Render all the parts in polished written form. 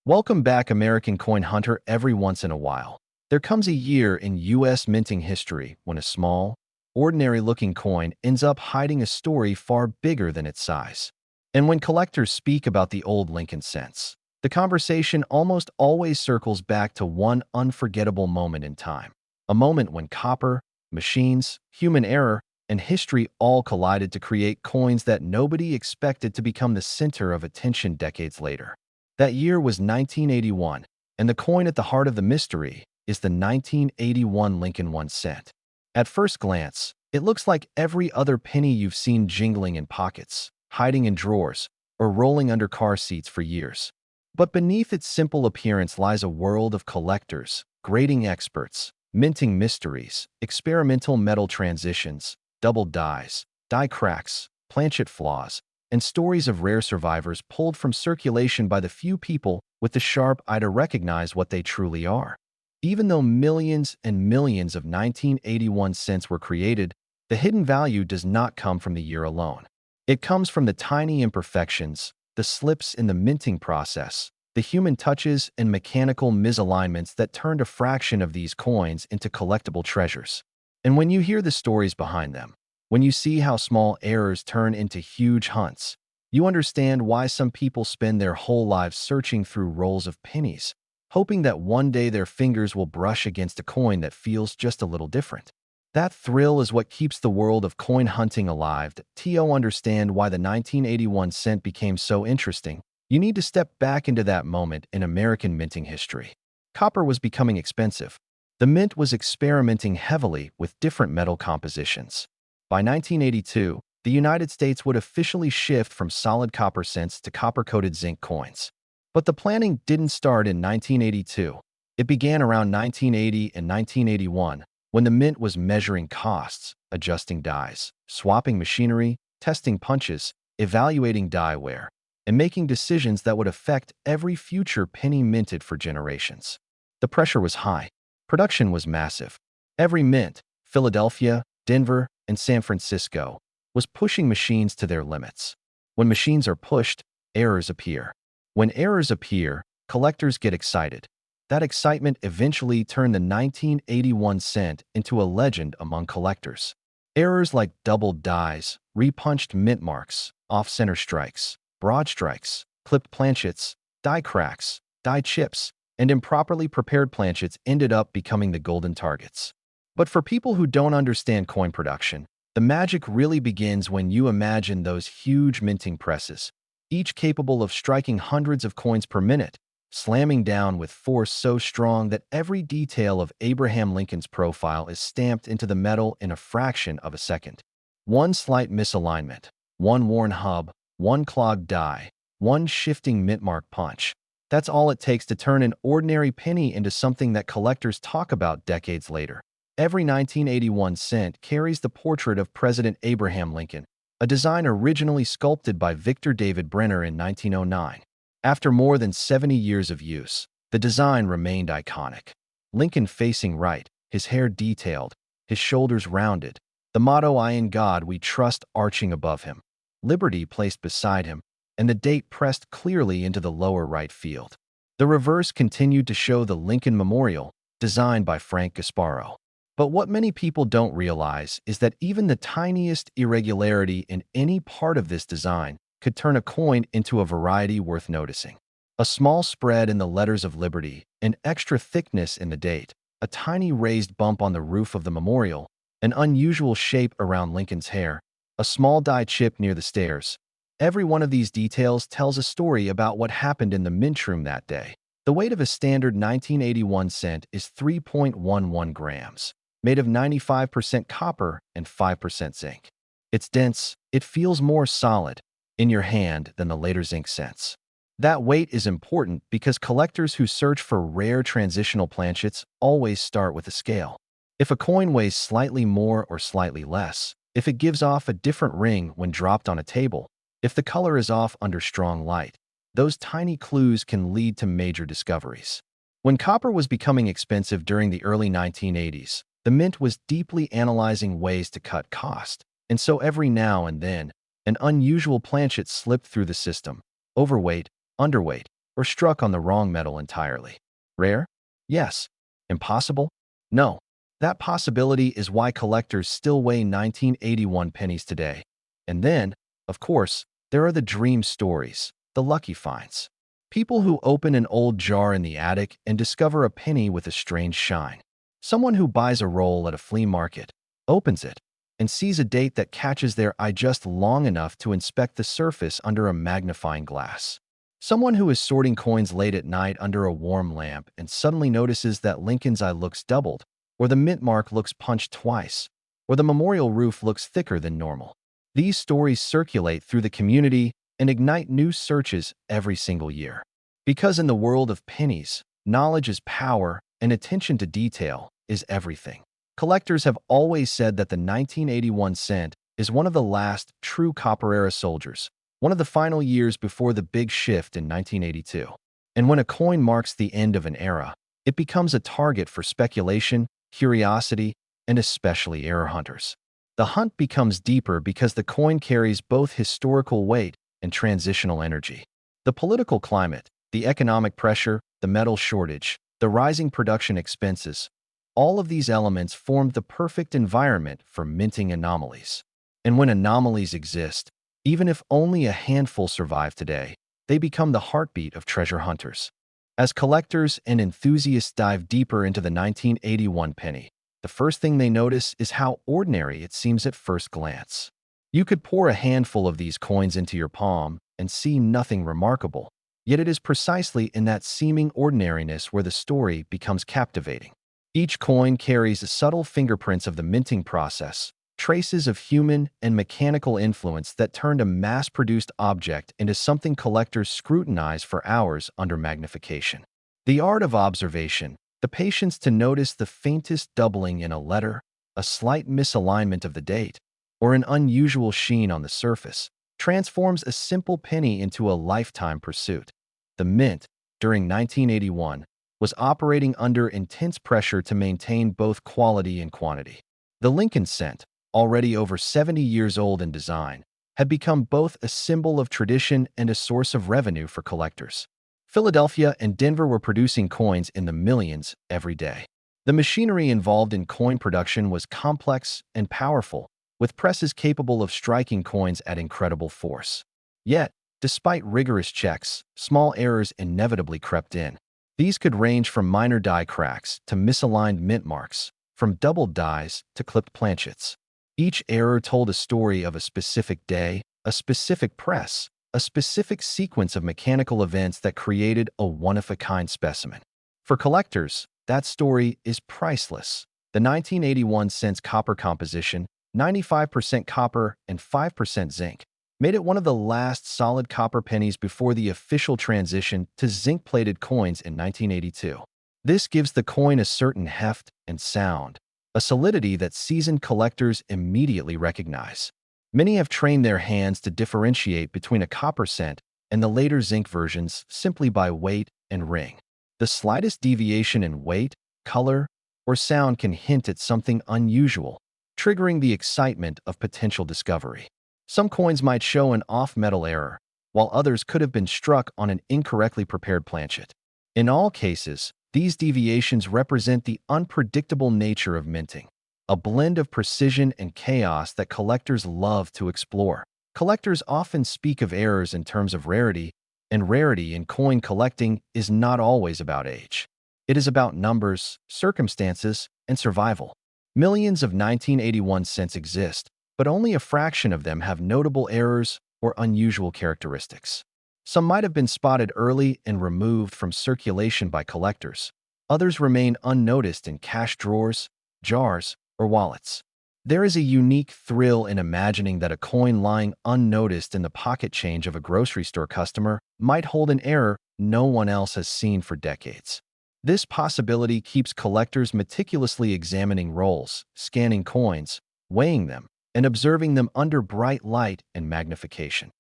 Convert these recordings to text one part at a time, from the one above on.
Welcome back, American coin hunter. Every once in a while, there comes a year in U.S. minting history when a small, ordinary-looking coin ends up hiding a story far bigger than its size. And when collectors speak about the old Lincoln cents, the conversation almost always circles back to one unforgettable moment in time. A moment when copper, machines, human error, and history all collided to create coins that nobody expected to become the center of attention decades later. That year was 1981, and the coin at the heart of the mystery is the 1981 Lincoln 1 cent. At first glance, it looks like every other penny you've seen jingling in pockets, hiding in drawers, or rolling under car seats for years. But beneath its simple appearance lies a world of collectors, grading experts, minting mysteries, experimental metal transitions, double dies, die cracks, planchet flaws, and stories of rare survivors pulled from circulation by the few people with the sharp eye to recognize what they truly are. Even though millions and millions of 1981 cents were created, the hidden value does not come from the year alone. It comes from the tiny imperfections, the slips in the minting process, the human touches and mechanical misalignments that turned a fraction of these coins into collectible treasures. And when you hear the stories behind them, when you see how small errors turn into huge hunts, you understand why some people spend their whole lives searching through rolls of pennies, hoping that one day their fingers will brush against a coin that feels just a little different. That thrill is what keeps the world of coin hunting alive. To understand why the 1981 cent became so interesting, you need to step back into that moment in American minting history. Copper was becoming expensive. The mint was experimenting heavily with different metal compositions. By 1982, the United States would officially shift from solid copper cents to copper-coated zinc coins. But the planning didn't start in 1982. It began around 1980 and 1981, when the mint was measuring costs, adjusting dies, swapping machinery, testing punches, evaluating die wear, and making decisions that would affect every future penny minted for generations. The pressure was high. Production was massive. Every mint, Philadelphia, Denver, and San Francisco, was pushing machines to their limits. When machines are pushed, errors appear. When errors appear, collectors get excited. That excitement eventually turned the 1981 cent into a legend among collectors. Errors like double dies, repunched mint marks, off-center strikes, broad strikes, clipped planchets, die cracks, die chips, and improperly prepared planchets ended up becoming the golden targets. But for people who don't understand coin production, the magic really begins when you imagine those huge minting presses, each capable of striking hundreds of coins per minute, slamming down with force so strong that every detail of Abraham Lincoln's profile is stamped into the metal in a fraction of a second. One slight misalignment, one worn hub, one clogged die, one shifting mint mark punch. That's all it takes to turn an ordinary penny into something that collectors talk about decades later. Every 1981 cent carries the portrait of President Abraham Lincoln, a design originally sculpted by Victor David Brenner in 1909. After more than 70 years of use, the design remained iconic. Lincoln facing right, his hair detailed, his shoulders rounded, the motto "I in God we trust" arching above him, liberty placed beside him, and the date pressed clearly into the lower right field. The reverse continued to show the Lincoln Memorial, designed by Frank Gasparo. But what many people don't realize is that even the tiniest irregularity in any part of this design could turn a coin into a variety worth noticing. A small spread in the letters of liberty, an extra thickness in the date, a tiny raised bump on the roof of the memorial, an unusual shape around Lincoln's hair, a small die chip near the stairs. Every one of these details tells a story about what happened in the mint room that day. The weight of a standard 1981 cent is 3.11 grams, made of 95% copper and 5% zinc. It's dense, it feels more solid in your hand than the later zinc cents. That weight is important because collectors who search for rare transitional planchets always start with a scale. If a coin weighs slightly more or slightly less, if it gives off a different ring when dropped on a table, if the color is off under strong light, those tiny clues can lead to major discoveries. When copper was becoming expensive during the early 1980s, the mint was deeply analyzing ways to cut cost, and so every now and then, an unusual planchet slipped through the system. Overweight, underweight, or struck on the wrong metal entirely. Rare? Yes. Impossible? No. That possibility is why collectors still weigh 1981 pennies today. And then, of course, there are the dream stories, the lucky finds. People who open an old jar in the attic and discover a penny with a strange shine. Someone who buys a roll at a flea market, opens it, and sees a date that catches their eye just long enough to inspect the surface under a magnifying glass. Someone who is sorting coins late at night under a warm lamp and suddenly notices that Lincoln's eye looks doubled, or the mint mark looks punched twice, or the memorial roof looks thicker than normal. These stories circulate through the community and ignite new searches every single year. Because in the world of pennies, knowledge is power and attention to detail is everything. Collectors have always said that the 1981 cent is one of the last true copper-era soldiers, one of the final years before the big shift in 1982. And when a coin marks the end of an era, it becomes a target for speculation, curiosity, and especially error hunters. The hunt becomes deeper because the coin carries both historical weight and transitional energy. The political climate, the economic pressure, the metal shortage, the rising production expenses, all of these elements formed the perfect environment for minting anomalies. And when anomalies exist, even if only a handful survive today, they become the heartbeat of treasure hunters. As collectors and enthusiasts dive deeper into the 1981 penny, the first thing they notice is how ordinary it seems at first glance. You could pour a handful of these coins into your palm and see nothing remarkable, yet it is precisely in that seeming ordinariness where the story becomes captivating. Each coin carries subtle fingerprints of the minting process, traces of human and mechanical influence that turned a mass-produced object into something collectors scrutinize for hours under magnification. The art of observation, the patience to notice the faintest doubling in a letter, a slight misalignment of the date, or an unusual sheen on the surface, transforms a simple penny into a lifetime pursuit. The mint, during 1981, was operating under intense pressure to maintain both quality and quantity. The Lincoln cent, already over 70 years old in design, had become both a symbol of tradition and a source of revenue for collectors. Philadelphia and Denver were producing coins in the millions every day. The machinery involved in coin production was complex and powerful, with presses capable of striking coins at incredible force. Yet, despite rigorous checks, small errors inevitably crept in. These could range from minor die cracks to misaligned mint marks, from doubled dies to clipped planchets. Each error told a story of a specific day, a specific press, a specific sequence of mechanical events that created a one-of-a-kind specimen. For collectors, that story is priceless. The 1981 cents copper composition, 95% copper and 5% zinc, made it one of the last solid copper pennies before the official transition to zinc-plated coins in 1982. This gives the coin a certain heft and sound, a solidity that seasoned collectors immediately recognize. Many have trained their hands to differentiate between a copper cent and the later zinc versions simply by weight and ring. The slightest deviation in weight, color, or sound can hint at something unusual, triggering the excitement of potential discovery. Some coins might show an off-metal error, while others could have been struck on an incorrectly prepared planchet. In all cases, these deviations represent the unpredictable nature of minting, a blend of precision and chaos that collectors love to explore. Collectors often speak of errors in terms of rarity, and rarity in coin collecting is not always about age. It is about numbers, circumstances, and survival. Millions of 1981 cents exist, but only a fraction of them have notable errors or unusual characteristics. Some might have been spotted early and removed from circulation by collectors. Others remain unnoticed in cash drawers, jars, or wallets. There is a unique thrill in imagining that a coin lying unnoticed in the pocket change of a grocery store customer might hold an error no one else has seen for decades. This possibility keeps collectors meticulously examining rolls, scanning coins, weighing them, and observing them under bright light and magnification.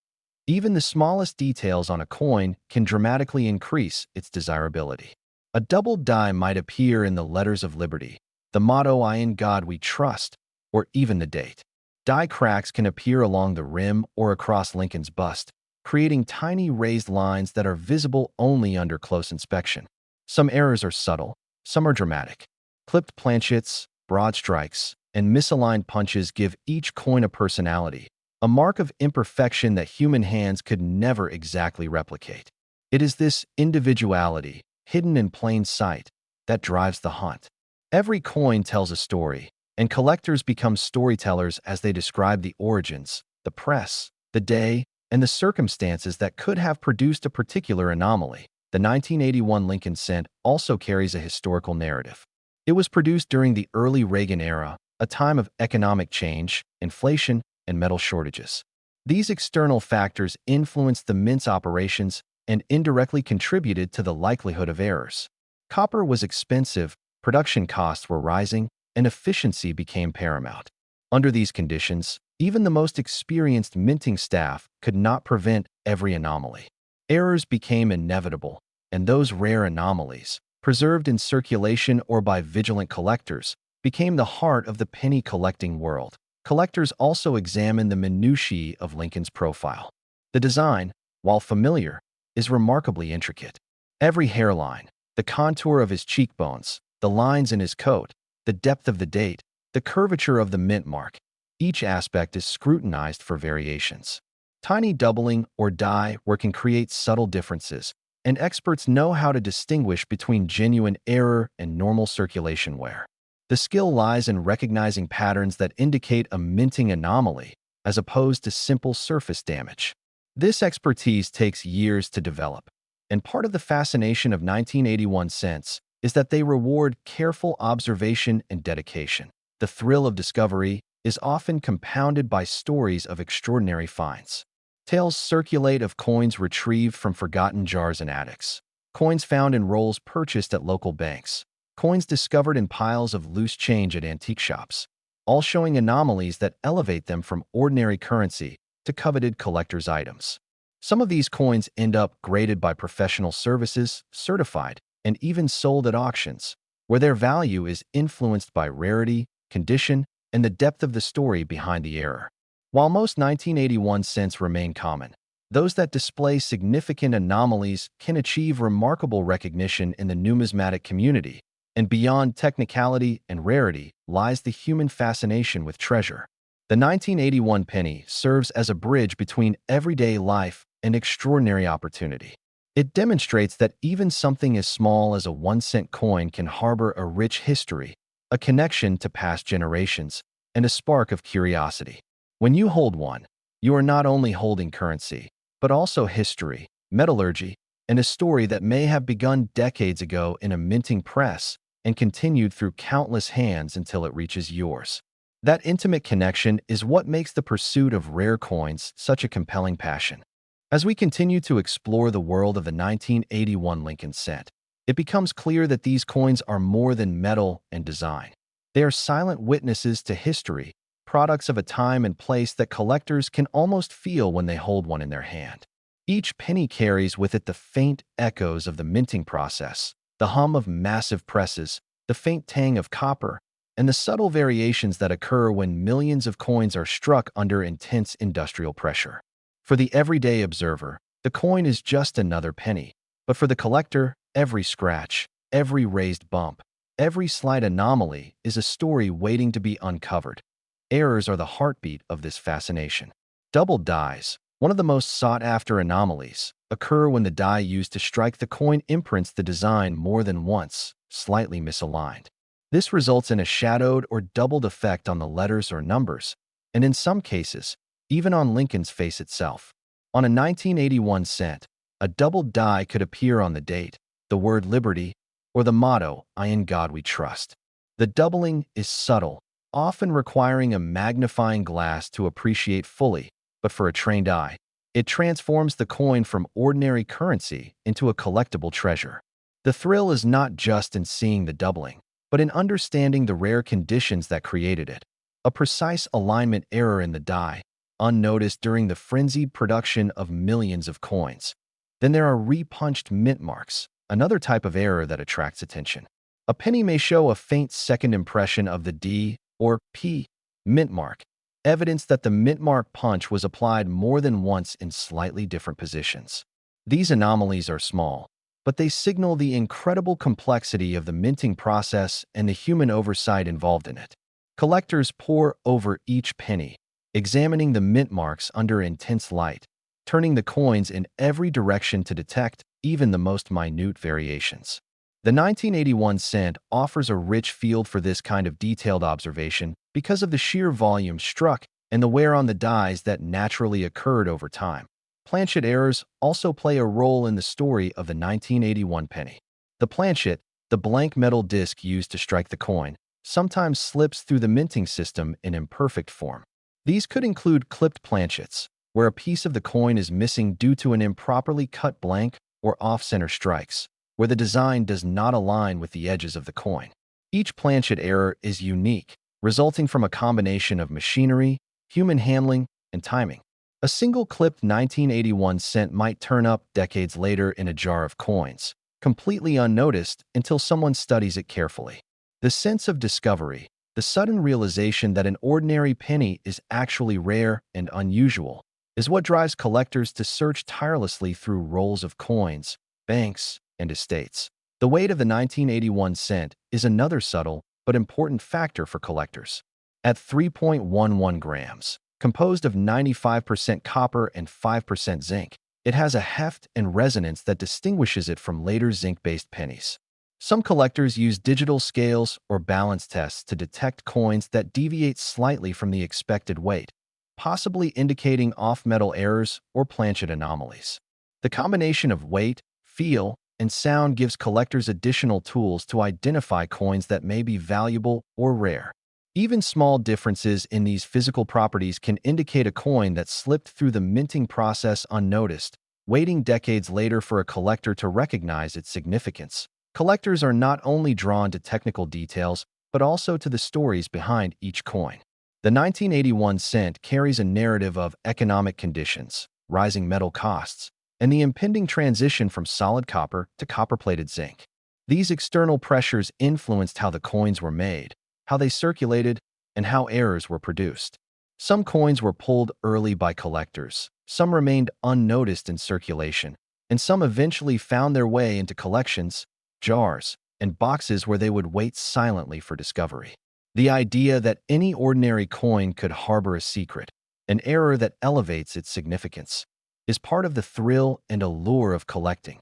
Even the smallest details on a coin can dramatically increase its desirability. A doubled die might appear in the letters of liberty, the motto "I in God we trust," or even the date. Die cracks can appear along the rim or across Lincoln's bust, creating tiny raised lines that are visible only under close inspection. Some errors are subtle, some are dramatic. Clipped planchets, broad strikes, and misaligned punches give each coin a personality, a mark of imperfection that human hands could never exactly replicate. It is this individuality, hidden in plain sight, that drives the hunt. Every coin tells a story, and collectors become storytellers as they describe the origins, the press, the day, and the circumstances that could have produced a particular anomaly. The 1981 Lincoln cent also carries a historical narrative. It was produced during the early Reagan era, a time of economic change, inflation, and metal shortages. These external factors influenced the mint's operations and indirectly contributed to the likelihood of errors. Copper was expensive, production costs were rising, and efficiency became paramount. Under these conditions, even the most experienced minting staff could not prevent every anomaly. Errors became inevitable, and those rare anomalies, preserved in circulation or by vigilant collectors, became the heart of the penny collecting world. Collectors also examined the minutiae of Lincoln's profile. The design, while familiar, is remarkably intricate. Every hairline, the contour of his cheekbones, the lines in his coat, the depth of the date, the curvature of the mint mark, each aspect is scrutinized for variations. Tiny doubling or die work can create subtle differences, and experts know how to distinguish between genuine error and normal circulation wear. The skill lies in recognizing patterns that indicate a minting anomaly, as opposed to simple surface damage. This expertise takes years to develop, and part of the fascination of 1981 cents is that they reward careful observation and dedication. The thrill of discovery is often compounded by stories of extraordinary finds. Tales circulate of coins retrieved from forgotten jars and attics, coins found in rolls purchased at local banks, coins discovered in piles of loose change at antique shops, all showing anomalies that elevate them from ordinary currency to coveted collector's items. Some of these coins end up graded by professional services, certified, and even sold at auctions, where their value is influenced by rarity, condition, and the depth of the story behind the error. While most 1981 cents remain common, those that display significant anomalies can achieve remarkable recognition in the numismatic community, and beyond technicality and rarity lies the human fascination with treasure. The 1981 penny serves as a bridge between everyday life and extraordinary opportunity. It demonstrates that even something as small as a 1-cent coin can harbor a rich history, a connection to past generations, and a spark of curiosity. When you hold one, you are not only holding currency, but also history, metallurgy, and a story that may have begun decades ago in a minting press and continued through countless hands until it reaches yours. That intimate connection is what makes the pursuit of rare coins such a compelling passion. As we continue to explore the world of the 1981 Lincoln cent, it becomes clear that these coins are more than metal and design. They are silent witnesses to history, products of a time and place that collectors can almost feel when they hold one in their hand. Each penny carries with it the faint echoes of the minting process, the hum of massive presses, the faint tang of copper, and the subtle variations that occur when millions of coins are struck under intense industrial pressure. For the everyday observer, the coin is just another penny, but for the collector, every scratch, every raised bump, every slight anomaly is a story waiting to be uncovered. Errors are the heartbeat of this fascination. Doubled dies, one of the most sought-after anomalies, occur when the die used to strike the coin imprints the design more than once, slightly misaligned. This results in a shadowed or doubled effect on the letters or numbers, and in some cases, even on Lincoln's face itself. On a 1981 cent, a doubled die could appear on the date, the word liberty, or the motto, "I in God we trust." The doubling is subtle, often requiring a magnifying glass to appreciate fully, but for a trained eye, it transforms the coin from ordinary currency into a collectible treasure. The thrill is not just in seeing the doubling, but in understanding the rare conditions that created it. A precise alignment error in the die, unnoticed during the frenzied production of millions of coins. Then there are repunched mint marks, another type of error that attracts attention. A penny may show a faint second impression of the D or P mint mark, evidence that the mint mark punch was applied more than once in slightly different positions. These anomalies are small, but they signal the incredible complexity of the minting process and the human oversight involved in it. Collectors pore over each penny, examining the mint marks under intense light, turning the coins in every direction to detect even the most minute variations. The 1981 cent offers a rich field for this kind of detailed observation because of the sheer volume struck and the wear on the dies that naturally occurred over time. Planchet errors also play a role in the story of the 1981 penny. The planchet, the blank metal disc used to strike the coin, sometimes slips through the minting system in imperfect form. These could include clipped planchets, where a piece of the coin is missing due to an improperly cut blank, or off-center strikes, where the design does not align with the edges of the coin. Each planchet error is unique, resulting from a combination of machinery, human handling, and timing. A single clipped 1981 cent might turn up decades later in a jar of coins, completely unnoticed until someone studies it carefully. The sense of discovery, the sudden realization that an ordinary penny is actually rare and unusual, is what drives collectors to search tirelessly through rolls of coins, banks, and estates. The weight of the 1981 cent is another subtle but important factor for collectors. At 3.11 grams, composed of 95% copper and 5% zinc, it has a heft and resonance that distinguishes it from later zinc-based pennies. Some collectors use digital scales or balance tests to detect coins that deviate slightly from the expected weight, possibly indicating off-metal errors or planchet anomalies. The combination of weight, feel, and sound gives collectors additional tools to identify coins that may be valuable or rare. Even small differences in these physical properties can indicate a coin that slipped through the minting process unnoticed, waiting decades later for a collector to recognize its significance. Collectors are not only drawn to technical details, but also to the stories behind each coin. The 1981 cent carries a narrative of economic conditions, rising metal costs, and the impending transition from solid copper to copper-plated zinc. These external pressures influenced how the coins were made, how they circulated, and how errors were produced. Some coins were pulled early by collectors, some remained unnoticed in circulation, and some eventually found their way into collections, jars, and boxes where they would wait silently for discovery. The idea that any ordinary coin could harbor a secret, an error that elevates its significance, is part of the thrill and allure of collecting.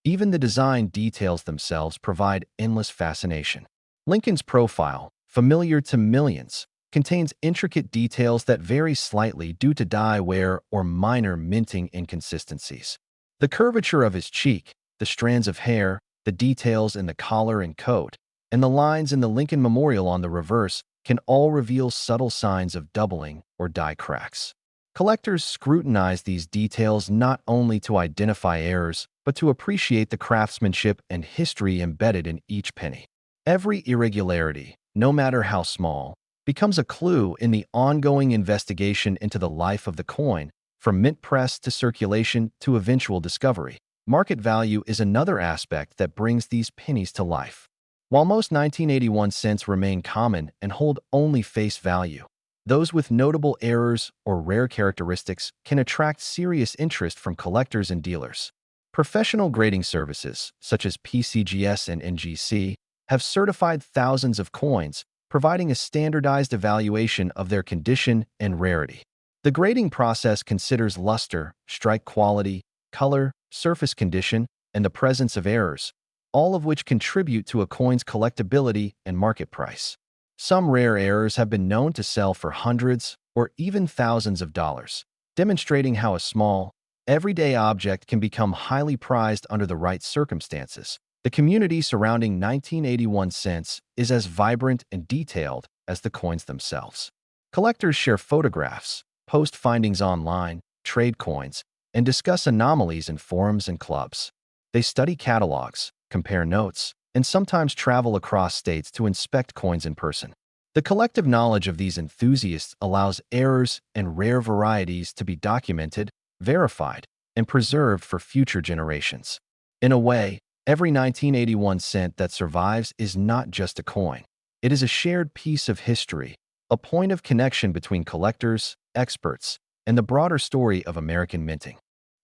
Even the design details themselves provide endless fascination. Lincoln's profile, familiar to millions, contains intricate details that vary slightly due to die wear or minor minting inconsistencies. The curvature of his cheek, the strands of hair, the details in the collar and coat, and the lines in the Lincoln Memorial on the reverse can all reveal subtle signs of doubling or die cracks. Collectors scrutinize these details not only to identify errors, but to appreciate the craftsmanship and history embedded in each penny. Every irregularity, no matter how small, becomes a clue in the ongoing investigation into the life of the coin, from mint press to circulation to eventual discovery. Market value is another aspect that brings these pennies to life. While most 1981 cents remain common and hold only face value, those with notable errors or rare characteristics can attract serious interest from collectors and dealers. Professional grading services, such as PCGS and NGC, have certified thousands of coins, providing a standardized evaluation of their condition and rarity. The grading process considers luster, strike quality, color, surface condition, and the presence of errors, all of which contribute to a coin's collectability and market price. Some rare errors have been known to sell for hundreds or even thousands of dollars, demonstrating how a small, everyday object can become highly prized under the right circumstances. The community surrounding 1981 cents is as vibrant and detailed as the coins themselves. Collectors share photographs, post findings online, trade coins, and discuss anomalies in forums and clubs. They study catalogs, compare notes, and sometimes travel across states to inspect coins in person. The collective knowledge of these enthusiasts allows errors and rare varieties to be documented, verified, and preserved for future generations. In a way, every 1981 cent that survives is not just a coin. It is a shared piece of history, a point of connection between collectors, experts, and the broader story of American minting.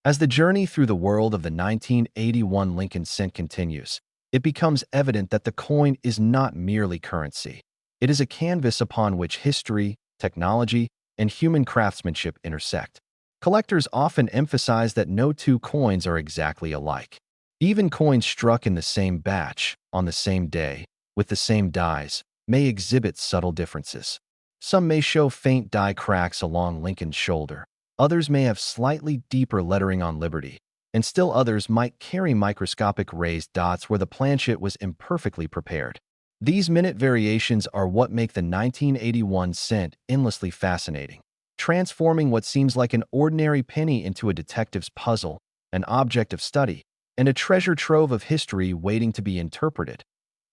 As the journey through the world of the 1981 Lincoln cent continues, it becomes evident that the coin is not merely currency. It is a canvas upon which history, technology, and human craftsmanship intersect. Collectors often emphasize that no two coins are exactly alike. Even coins struck in the same batch, on the same day, with the same dies, may exhibit subtle differences. Some may show faint die cracks along Lincoln's shoulder. Others may have slightly deeper lettering on Liberty, and still others might carry microscopic raised dots where the planchet was imperfectly prepared. These minute variations are what make the 1981 cent endlessly fascinating, transforming what seems like an ordinary penny into a detective's puzzle, an object of study, and a treasure trove of history waiting to be interpreted.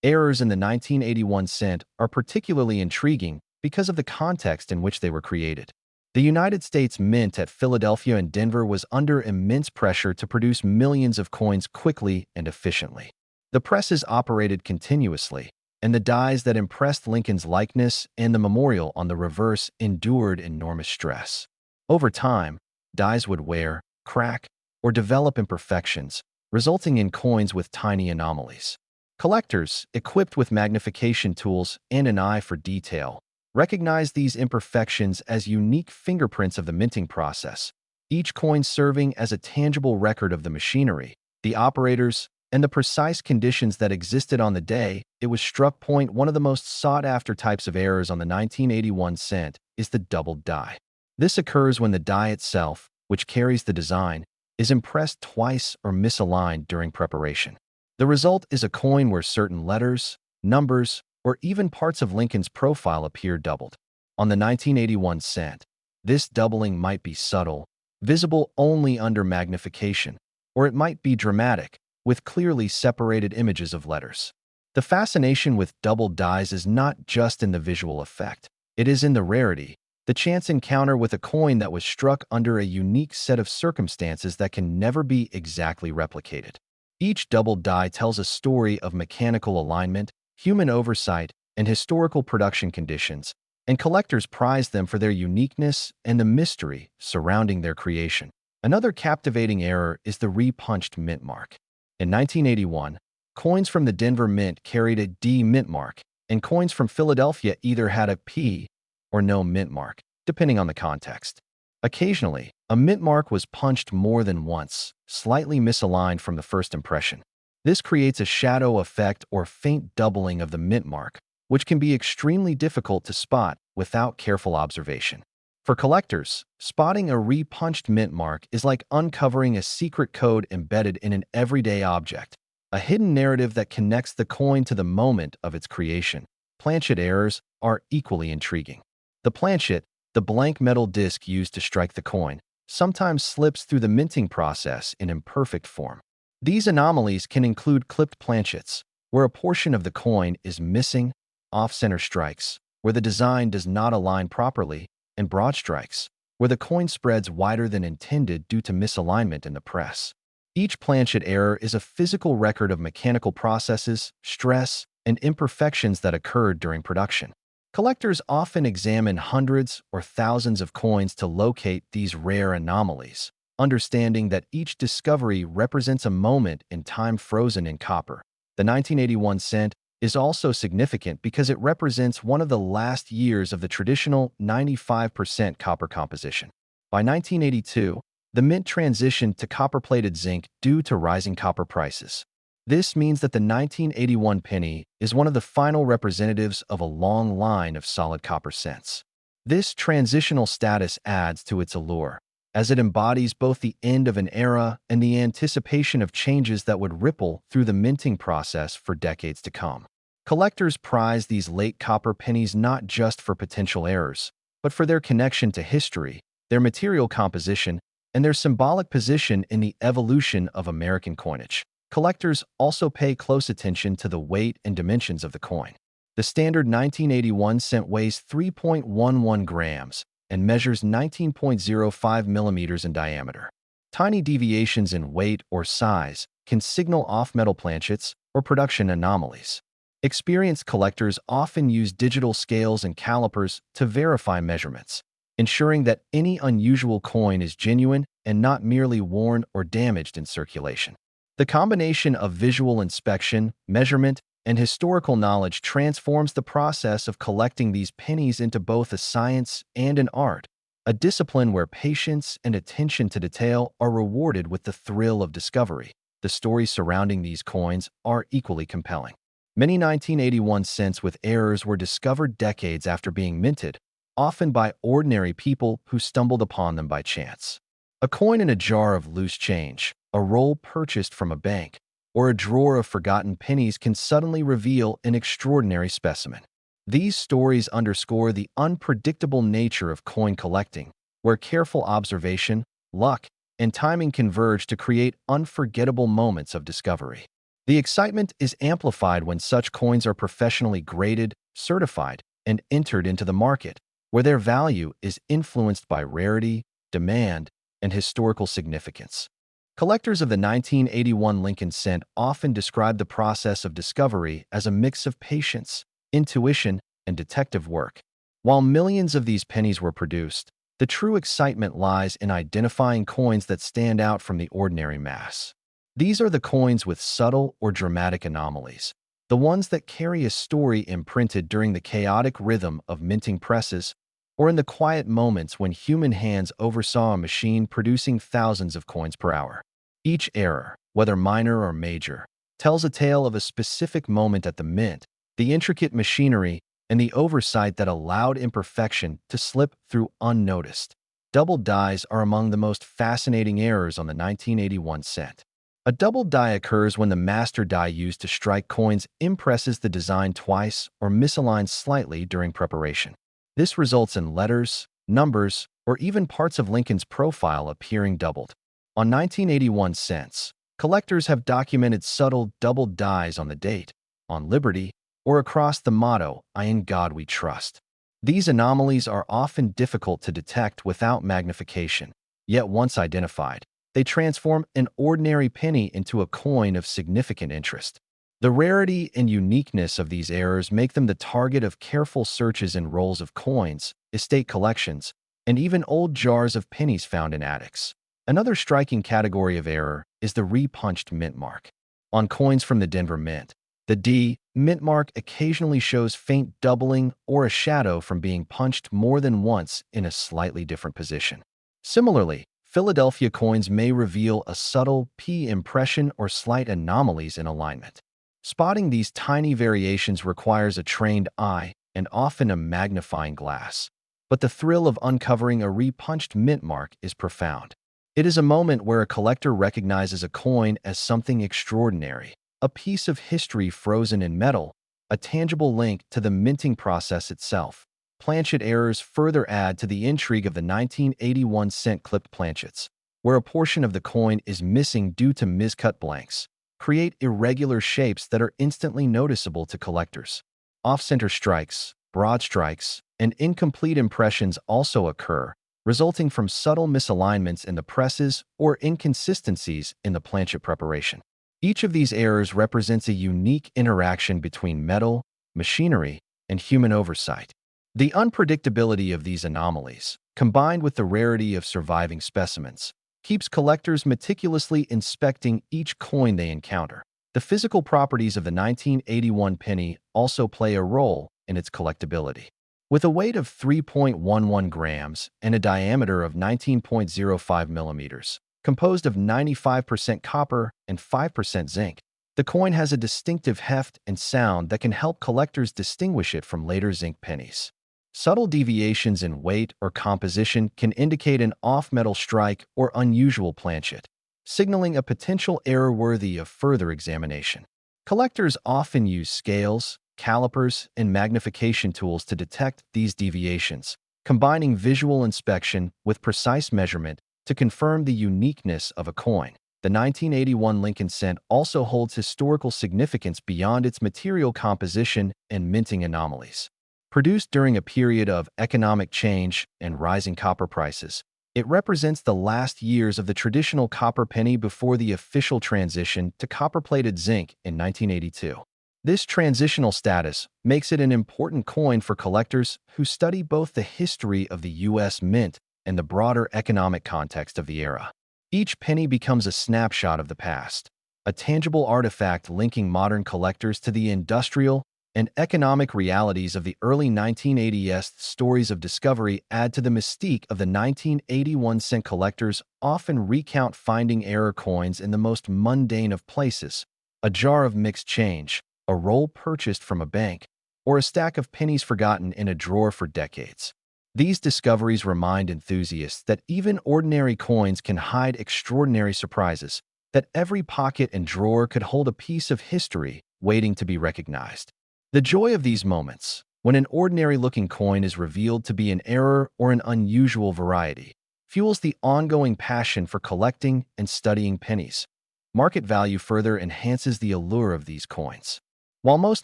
Errors in the 1981 cent are particularly intriguing because of the context in which they were created. The United States Mint at Philadelphia and Denver was under immense pressure to produce millions of coins quickly and efficiently. The presses operated continuously, and the dies that impressed Lincoln's likeness and the memorial on the reverse endured enormous stress. Over time, dies would wear, crack, or develop imperfections, resulting in coins with tiny anomalies. Collectors, equipped with magnification tools and an eye for detail, recognize these imperfections as unique fingerprints of the minting process, each coin serving as a tangible record of the machinery, the operators, and the precise conditions that existed on the day it was struck. One of the most sought-after types of errors on the 1981 cent is the doubled die. This occurs when the die itself, which carries the design, is impressed twice or misaligned during preparation. The result is a coin where certain letters, numbers, or even parts of Lincoln's profile appear doubled. On the 1981 cent, this doubling might be subtle, visible only under magnification, or it might be dramatic, with clearly separated images of letters. The fascination with doubled dies is not just in the visual effect. It is in the rarity, the chance encounter with a coin that was struck under a unique set of circumstances that can never be exactly replicated. Each doubled die tells a story of mechanical alignment, human oversight, and historical production conditions, and collectors prize them for their uniqueness and the mystery surrounding their creation. Another captivating error is the repunched mint mark. In 1981, coins from the Denver Mint carried a D mint mark, and coins from Philadelphia either had a P or no mint mark, depending on the context. Occasionally, a mint mark was punched more than once, slightly misaligned from the first impression. This creates a shadow effect or faint doubling of the mint mark, which can be extremely difficult to spot without careful observation. For collectors, spotting a repunched mint mark is like uncovering a secret code embedded in an everyday object, a hidden narrative that connects the coin to the moment of its creation. Planchet errors are equally intriguing. The planchet, the blank metal disc used to strike the coin, sometimes slips through the minting process in imperfect form. These anomalies can include clipped planchets, where a portion of the coin is missing, off-center strikes, where the design does not align properly, and broad strikes, where the coin spreads wider than intended due to misalignment in the press. Each planchet error is a physical record of mechanical processes, stress, and imperfections that occurred during production. Collectors often examine hundreds or thousands of coins to locate these rare anomalies, understanding that each discovery represents a moment in time frozen in copper. The 1981 cent is also significant because it represents one of the last years of the traditional 95% copper composition. By 1982, the mint transitioned to copper-plated zinc due to rising copper prices. This means that the 1981 penny is one of the final representatives of a long line of solid copper cents. This transitional status adds to its allure, as it embodies both the end of an era and the anticipation of changes that would ripple through the minting process for decades to come. Collectors prize these late copper pennies not just for potential errors, but for their connection to history, their material composition, and their symbolic position in the evolution of American coinage. Collectors also pay close attention to the weight and dimensions of the coin. The standard 1981 cent weighs 3.11 grams and measures 19.05 millimeters in diameter. Tiny deviations in weight or size can signal off-metal planchets or production anomalies. Experienced collectors often use digital scales and calipers to verify measurements, ensuring that any unusual coin is genuine and not merely worn or damaged in circulation. The combination of visual inspection, measurement, and historical knowledge transforms the process of collecting these pennies into both a science and an art, a discipline where patience and attention to detail are rewarded with the thrill of discovery. The stories surrounding these coins are equally compelling. Many 1981 cents with errors were discovered decades after being minted, often by ordinary people who stumbled upon them by chance. A coin in a jar of loose change, a roll purchased from a bank, or a drawer of forgotten pennies can suddenly reveal an extraordinary specimen. These stories underscore the unpredictable nature of coin collecting, where careful observation, luck, and timing converge to create unforgettable moments of discovery. The excitement is amplified when such coins are professionally graded, certified, and entered into the market, where their value is influenced by rarity, demand, and historical significance. Collectors of the 1981 Lincoln cent often describe the process of discovery as a mix of patience, intuition, and detective work. While millions of these pennies were produced, the true excitement lies in identifying coins that stand out from the ordinary mass. These are the coins with subtle or dramatic anomalies, the ones that carry a story imprinted during the chaotic rhythm of minting presses or in the quiet moments when human hands oversaw a machine producing thousands of coins per hour. Each error, whether minor or major, tells a tale of a specific moment at the mint, the intricate machinery, and the oversight that allowed imperfection to slip through unnoticed. Double dies are among the most fascinating errors on the 1981 cent. A double die occurs when the master die used to strike coins impresses the design twice or misaligns slightly during preparation. This results in letters, numbers, or even parts of Lincoln's profile appearing doubled. On 1981 cents, collectors have documented subtle double dies on the date, on Liberty, or across the motto, "I in God we trust." These anomalies are often difficult to detect without magnification, yet once identified, they transform an ordinary penny into a coin of significant interest. The rarity and uniqueness of these errors make them the target of careful searches in rolls of coins, estate collections, and even old jars of pennies found in attics. Another striking category of error is the re-punched mint mark. On coins from the Denver Mint, the D mint mark occasionally shows faint doubling or a shadow from being punched more than once in a slightly different position. Similarly, Philadelphia coins may reveal a subtle P impression or slight anomalies in alignment. Spotting these tiny variations requires a trained eye and often a magnifying glass. But the thrill of uncovering a re-punched mint mark is profound. It is a moment where a collector recognizes a coin as something extraordinary, a piece of history frozen in metal, a tangible link to the minting process itself. Planchet errors further add to the intrigue of the 1981 cent clipped planchets, where a portion of the coin is missing due to miscut blanks, create irregular shapes that are instantly noticeable to collectors. Off-center strikes, broad strikes, and incomplete impressions also occur, resulting from subtle misalignments in the presses or inconsistencies in the planchet preparation. Each of these errors represents a unique interaction between metal, machinery, and human oversight. The unpredictability of these anomalies, combined with the rarity of surviving specimens, keeps collectors meticulously inspecting each coin they encounter. The physical properties of the 1981 penny also play a role in its collectability. With a weight of 3.11 grams and a diameter of 19.05 millimeters, composed of 95% copper and 5% zinc, the coin has a distinctive heft and sound that can help collectors distinguish it from later zinc pennies. Subtle deviations in weight or composition can indicate an off-metal strike or unusual planchet, signaling a potential error worthy of further examination. Collectors often use scales, calipers, and magnification tools to detect these deviations, combining visual inspection with precise measurement to confirm the uniqueness of a coin. The 1981 Lincoln cent also holds historical significance beyond its material composition and minting anomalies. Produced during a period of economic change and rising copper prices, it represents the last years of the traditional copper penny before the official transition to copper-plated zinc in 1982. This transitional status makes it an important coin for collectors who study both the history of the U.S. Mint and the broader economic context of the era. Each penny becomes a snapshot of the past, a tangible artifact linking modern collectors to the industrial and economic realities of the early 1980s. Stories of discovery add to the mystique of the 1981 cent. Collectors often recount finding error coins in the most mundane of places: a jar of mixed change, a roll purchased from a bank, or a stack of pennies forgotten in a drawer for decades. These discoveries remind enthusiasts that even ordinary coins can hide extraordinary surprises, that every pocket and drawer could hold a piece of history waiting to be recognized. The joy of these moments, when an ordinary-looking coin is revealed to be an error or an unusual variety, fuels the ongoing passion for collecting and studying pennies. Market value further enhances the allure of these coins. While most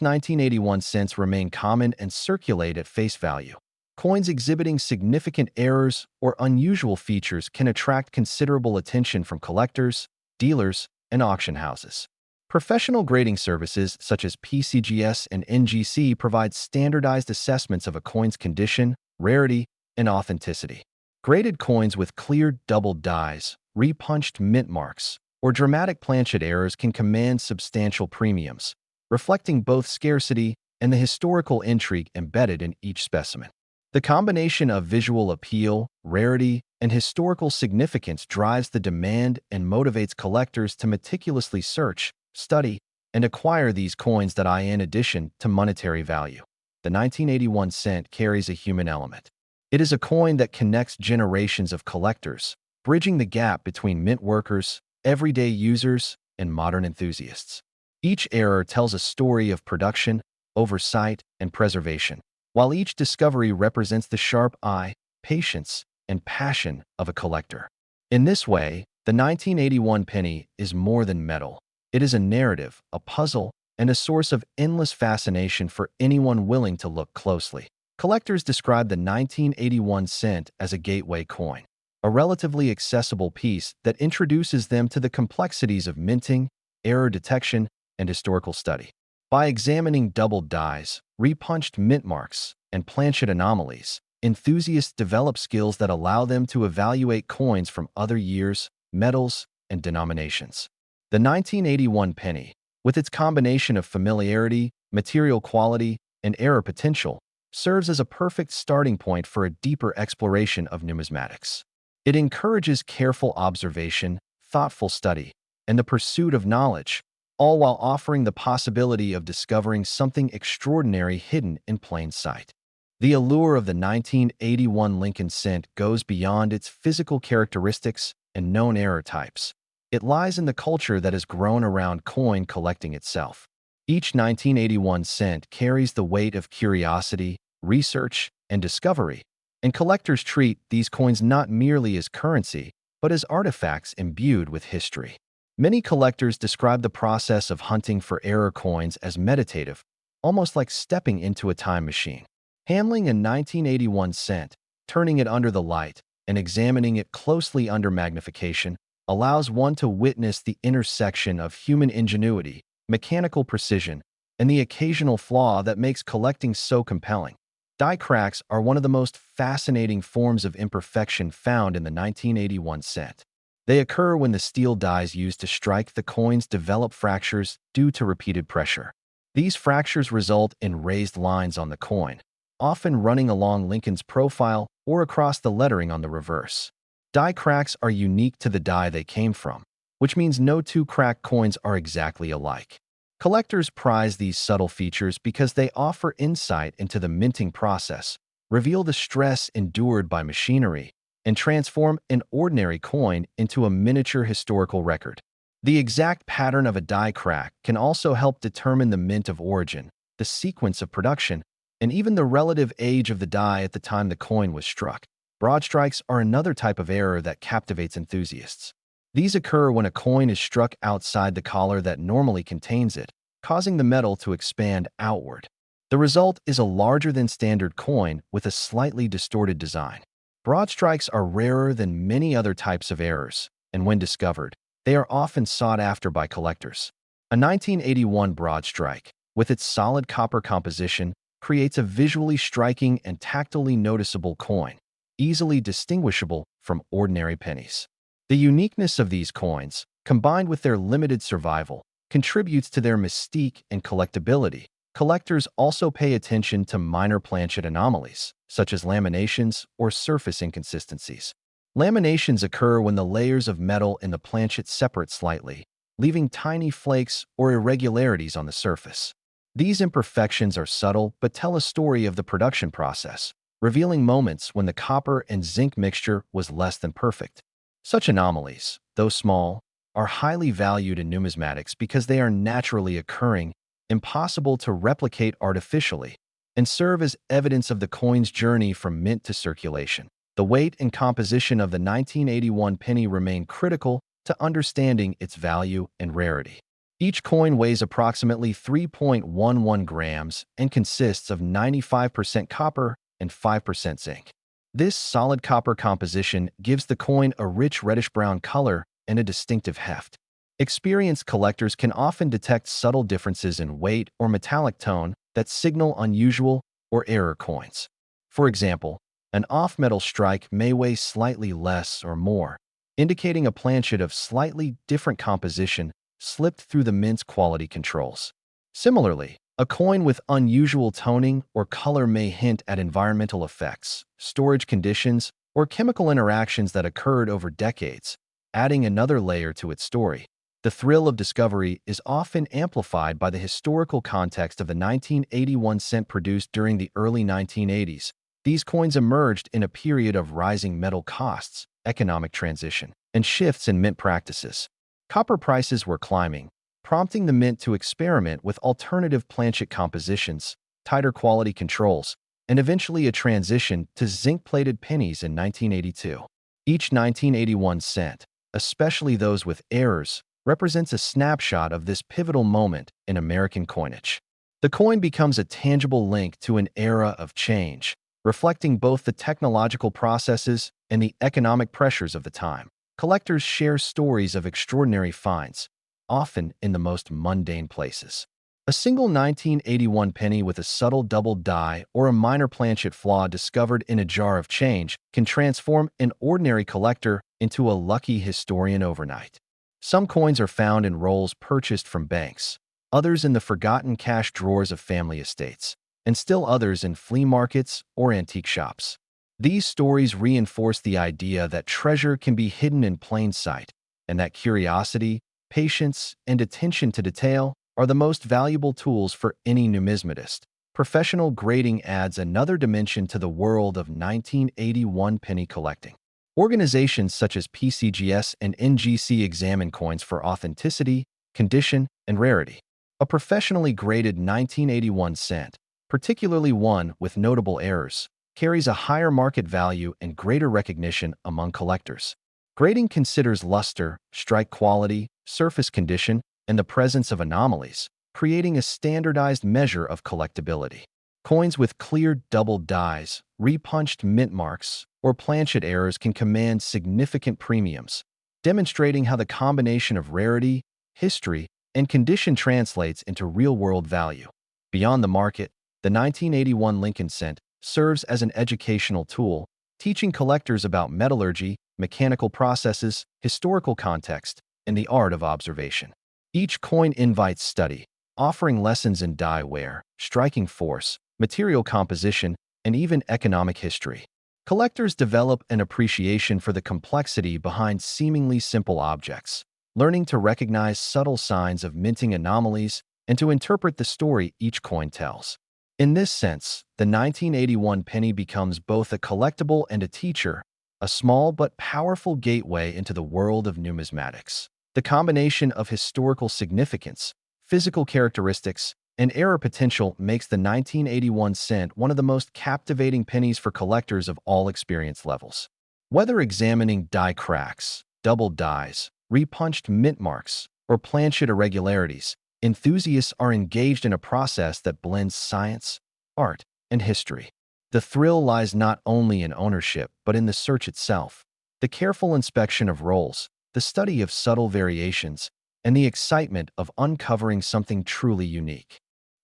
1981 cents remain common and circulate at face value, coins exhibiting significant errors or unusual features can attract considerable attention from collectors, dealers, and auction houses. Professional grading services such as PCGS and NGC provide standardized assessments of a coin's condition, rarity, and authenticity. Graded coins with clear doubled dies, repunched mint marks, or dramatic planchet errors can command substantial premiums, reflecting both scarcity and the historical intrigue embedded in each specimen. The combination of visual appeal, rarity, and historical significance drives the demand and motivates collectors to meticulously search, study, and acquire these coins. In addition to monetary value, the 1981 cent carries a human element. It is a coin that connects generations of collectors, bridging the gap between mint workers, everyday users, and modern enthusiasts. Each era tells a story of production, oversight, and preservation, while each discovery represents the sharp eye, patience, and passion of a collector. In this way, the 1981 penny is more than metal. It is a narrative, a puzzle, and a source of endless fascination for anyone willing to look closely. Collectors describe the 1981 cent as a gateway coin, a relatively accessible piece that introduces them to the complexities of minting, error detection, and historical study. By examining doubled dies, repunched mint marks, and planchet anomalies, enthusiasts develop skills that allow them to evaluate coins from other years, metals, and denominations. The 1981 penny, with its combination of familiarity, material quality, and error potential, serves as a perfect starting point for a deeper exploration of numismatics. It encourages careful observation, thoughtful study, and the pursuit of knowledge, all while offering the possibility of discovering something extraordinary hidden in plain sight. The allure of the 1981 Lincoln cent goes beyond its physical characteristics and known error types. It lies in the culture that has grown around coin collecting itself. Each 1981 cent carries the weight of curiosity, research, and discovery, and collectors treat these coins not merely as currency, but as artifacts imbued with history. Many collectors describe the process of hunting for error coins as meditative, almost like stepping into a time machine. Handling a 1981 cent, turning it under the light, and examining it closely under magnification allows one to witness the intersection of human ingenuity, mechanical precision, and the occasional flaw that makes collecting so compelling. Die cracks are one of the most fascinating forms of imperfection found in the 1981 cent. They occur when the steel dies used to strike the coins develop fractures due to repeated pressure. These fractures result in raised lines on the coin, often running along Lincoln's profile or across the lettering on the reverse. Die cracks are unique to the die they came from, which means no two cracked coins are exactly alike. Collectors prize these subtle features because they offer insight into the minting process, reveal the stress endured by machinery, and transform an ordinary coin into a miniature historical record. The exact pattern of a die crack can also help determine the mint of origin, the sequence of production, and even the relative age of the die at the time the coin was struck. Broad strikes are another type of error that captivates enthusiasts. These occur when a coin is struck outside the collar that normally contains it, causing the metal to expand outward. The result is a larger-than-standard coin with a slightly distorted design. Broad strikes are rarer than many other types of errors, and when discovered, they are often sought after by collectors. A 1981 broad strike, with its solid copper composition, creates a visually striking and tactilely noticeable coin, easily distinguishable from ordinary pennies. The uniqueness of these coins, combined with their limited survival, contributes to their mystique and collectability. Collectors also pay attention to minor planchet anomalies, such as laminations or surface inconsistencies. Laminations occur when the layers of metal in the planchet separate slightly, leaving tiny flakes or irregularities on the surface. These imperfections are subtle but tell a story of the production process, revealing moments when the copper and zinc mixture was less than perfect. Such anomalies, though small, are highly valued in numismatics because they are naturally occurring, impossible to replicate artificially, and serve as evidence of the coin's journey from mint to circulation. The weight and composition of the 1981 penny remain critical to understanding its value and rarity. Each coin weighs approximately 3.11 grams and consists of 95% copper and 5% zinc. This solid copper composition gives the coin a rich reddish-brown color and a distinctive heft. Experienced collectors can often detect subtle differences in weight or metallic tone that signal unusual or error coins. For example, an off-metal strike may weigh slightly less or more, indicating a planchet of slightly different composition slipped through the mint's quality controls. Similarly, a coin with unusual toning or color may hint at environmental effects, storage conditions, or chemical interactions that occurred over decades, adding another layer to its story. The thrill of discovery is often amplified by the historical context of the 1981 cent produced during the early 1980s. These coins emerged in a period of rising metal costs, economic transition, and shifts in mint practices. Copper prices were climbing, prompting the mint to experiment with alternative planchet compositions, tighter quality controls, and eventually a transition to zinc-plated pennies in 1982. Each 1981 cent, especially those with errors, represents a snapshot of this pivotal moment in American coinage. The coin becomes a tangible link to an era of change, reflecting both the technological processes and the economic pressures of the time. Collectors share stories of extraordinary finds, often in the most mundane places. A single 1981 penny with a subtle double die or a minor planchet flaw discovered in a jar of change can transform an ordinary collector into a lucky historian overnight. Some coins are found in rolls purchased from banks, others in the forgotten cash drawers of family estates, and still others in flea markets or antique shops. These stories reinforce the idea that treasure can be hidden in plain sight, and that curiosity, patience, and attention to detail are the most valuable tools for any numismatist. Professional grading adds another dimension to the world of 1981 penny collecting. Organizations such as PCGS and NGC examine coins for authenticity, condition, and rarity. A professionally graded 1981 cent, particularly one with notable errors, carries a higher market value and greater recognition among collectors. Grading considers luster, strike quality, surface condition, and the presence of anomalies, creating a standardized measure of collectability. Coins with clear double dies, repunched mint marks, or planchet errors can command significant premiums, demonstrating how the combination of rarity, history, and condition translates into real-world value. Beyond the market, the 1981 Lincoln cent serves as an educational tool, teaching collectors about metallurgy, mechanical processes, historical context, and the art of observation. Each coin invites study, offering lessons in die wear, striking force, material composition, and even economic history. Collectors develop an appreciation for the complexity behind seemingly simple objects, learning to recognize subtle signs of minting anomalies and to interpret the story each coin tells. In this sense, the 1981 penny becomes both a collectible and a teacher, a small but powerful gateway into the world of numismatics. The combination of historical significance, physical characteristics, and error potential makes the 1981 cent one of the most captivating pennies for collectors of all experience levels. Whether examining die cracks, double dies, repunched mint marks, or planchet irregularities, enthusiasts are engaged in a process that blends science, art, and history. The thrill lies not only in ownership but in the search itself, the careful inspection of rolls, the study of subtle variations, and the excitement of uncovering something truly unique.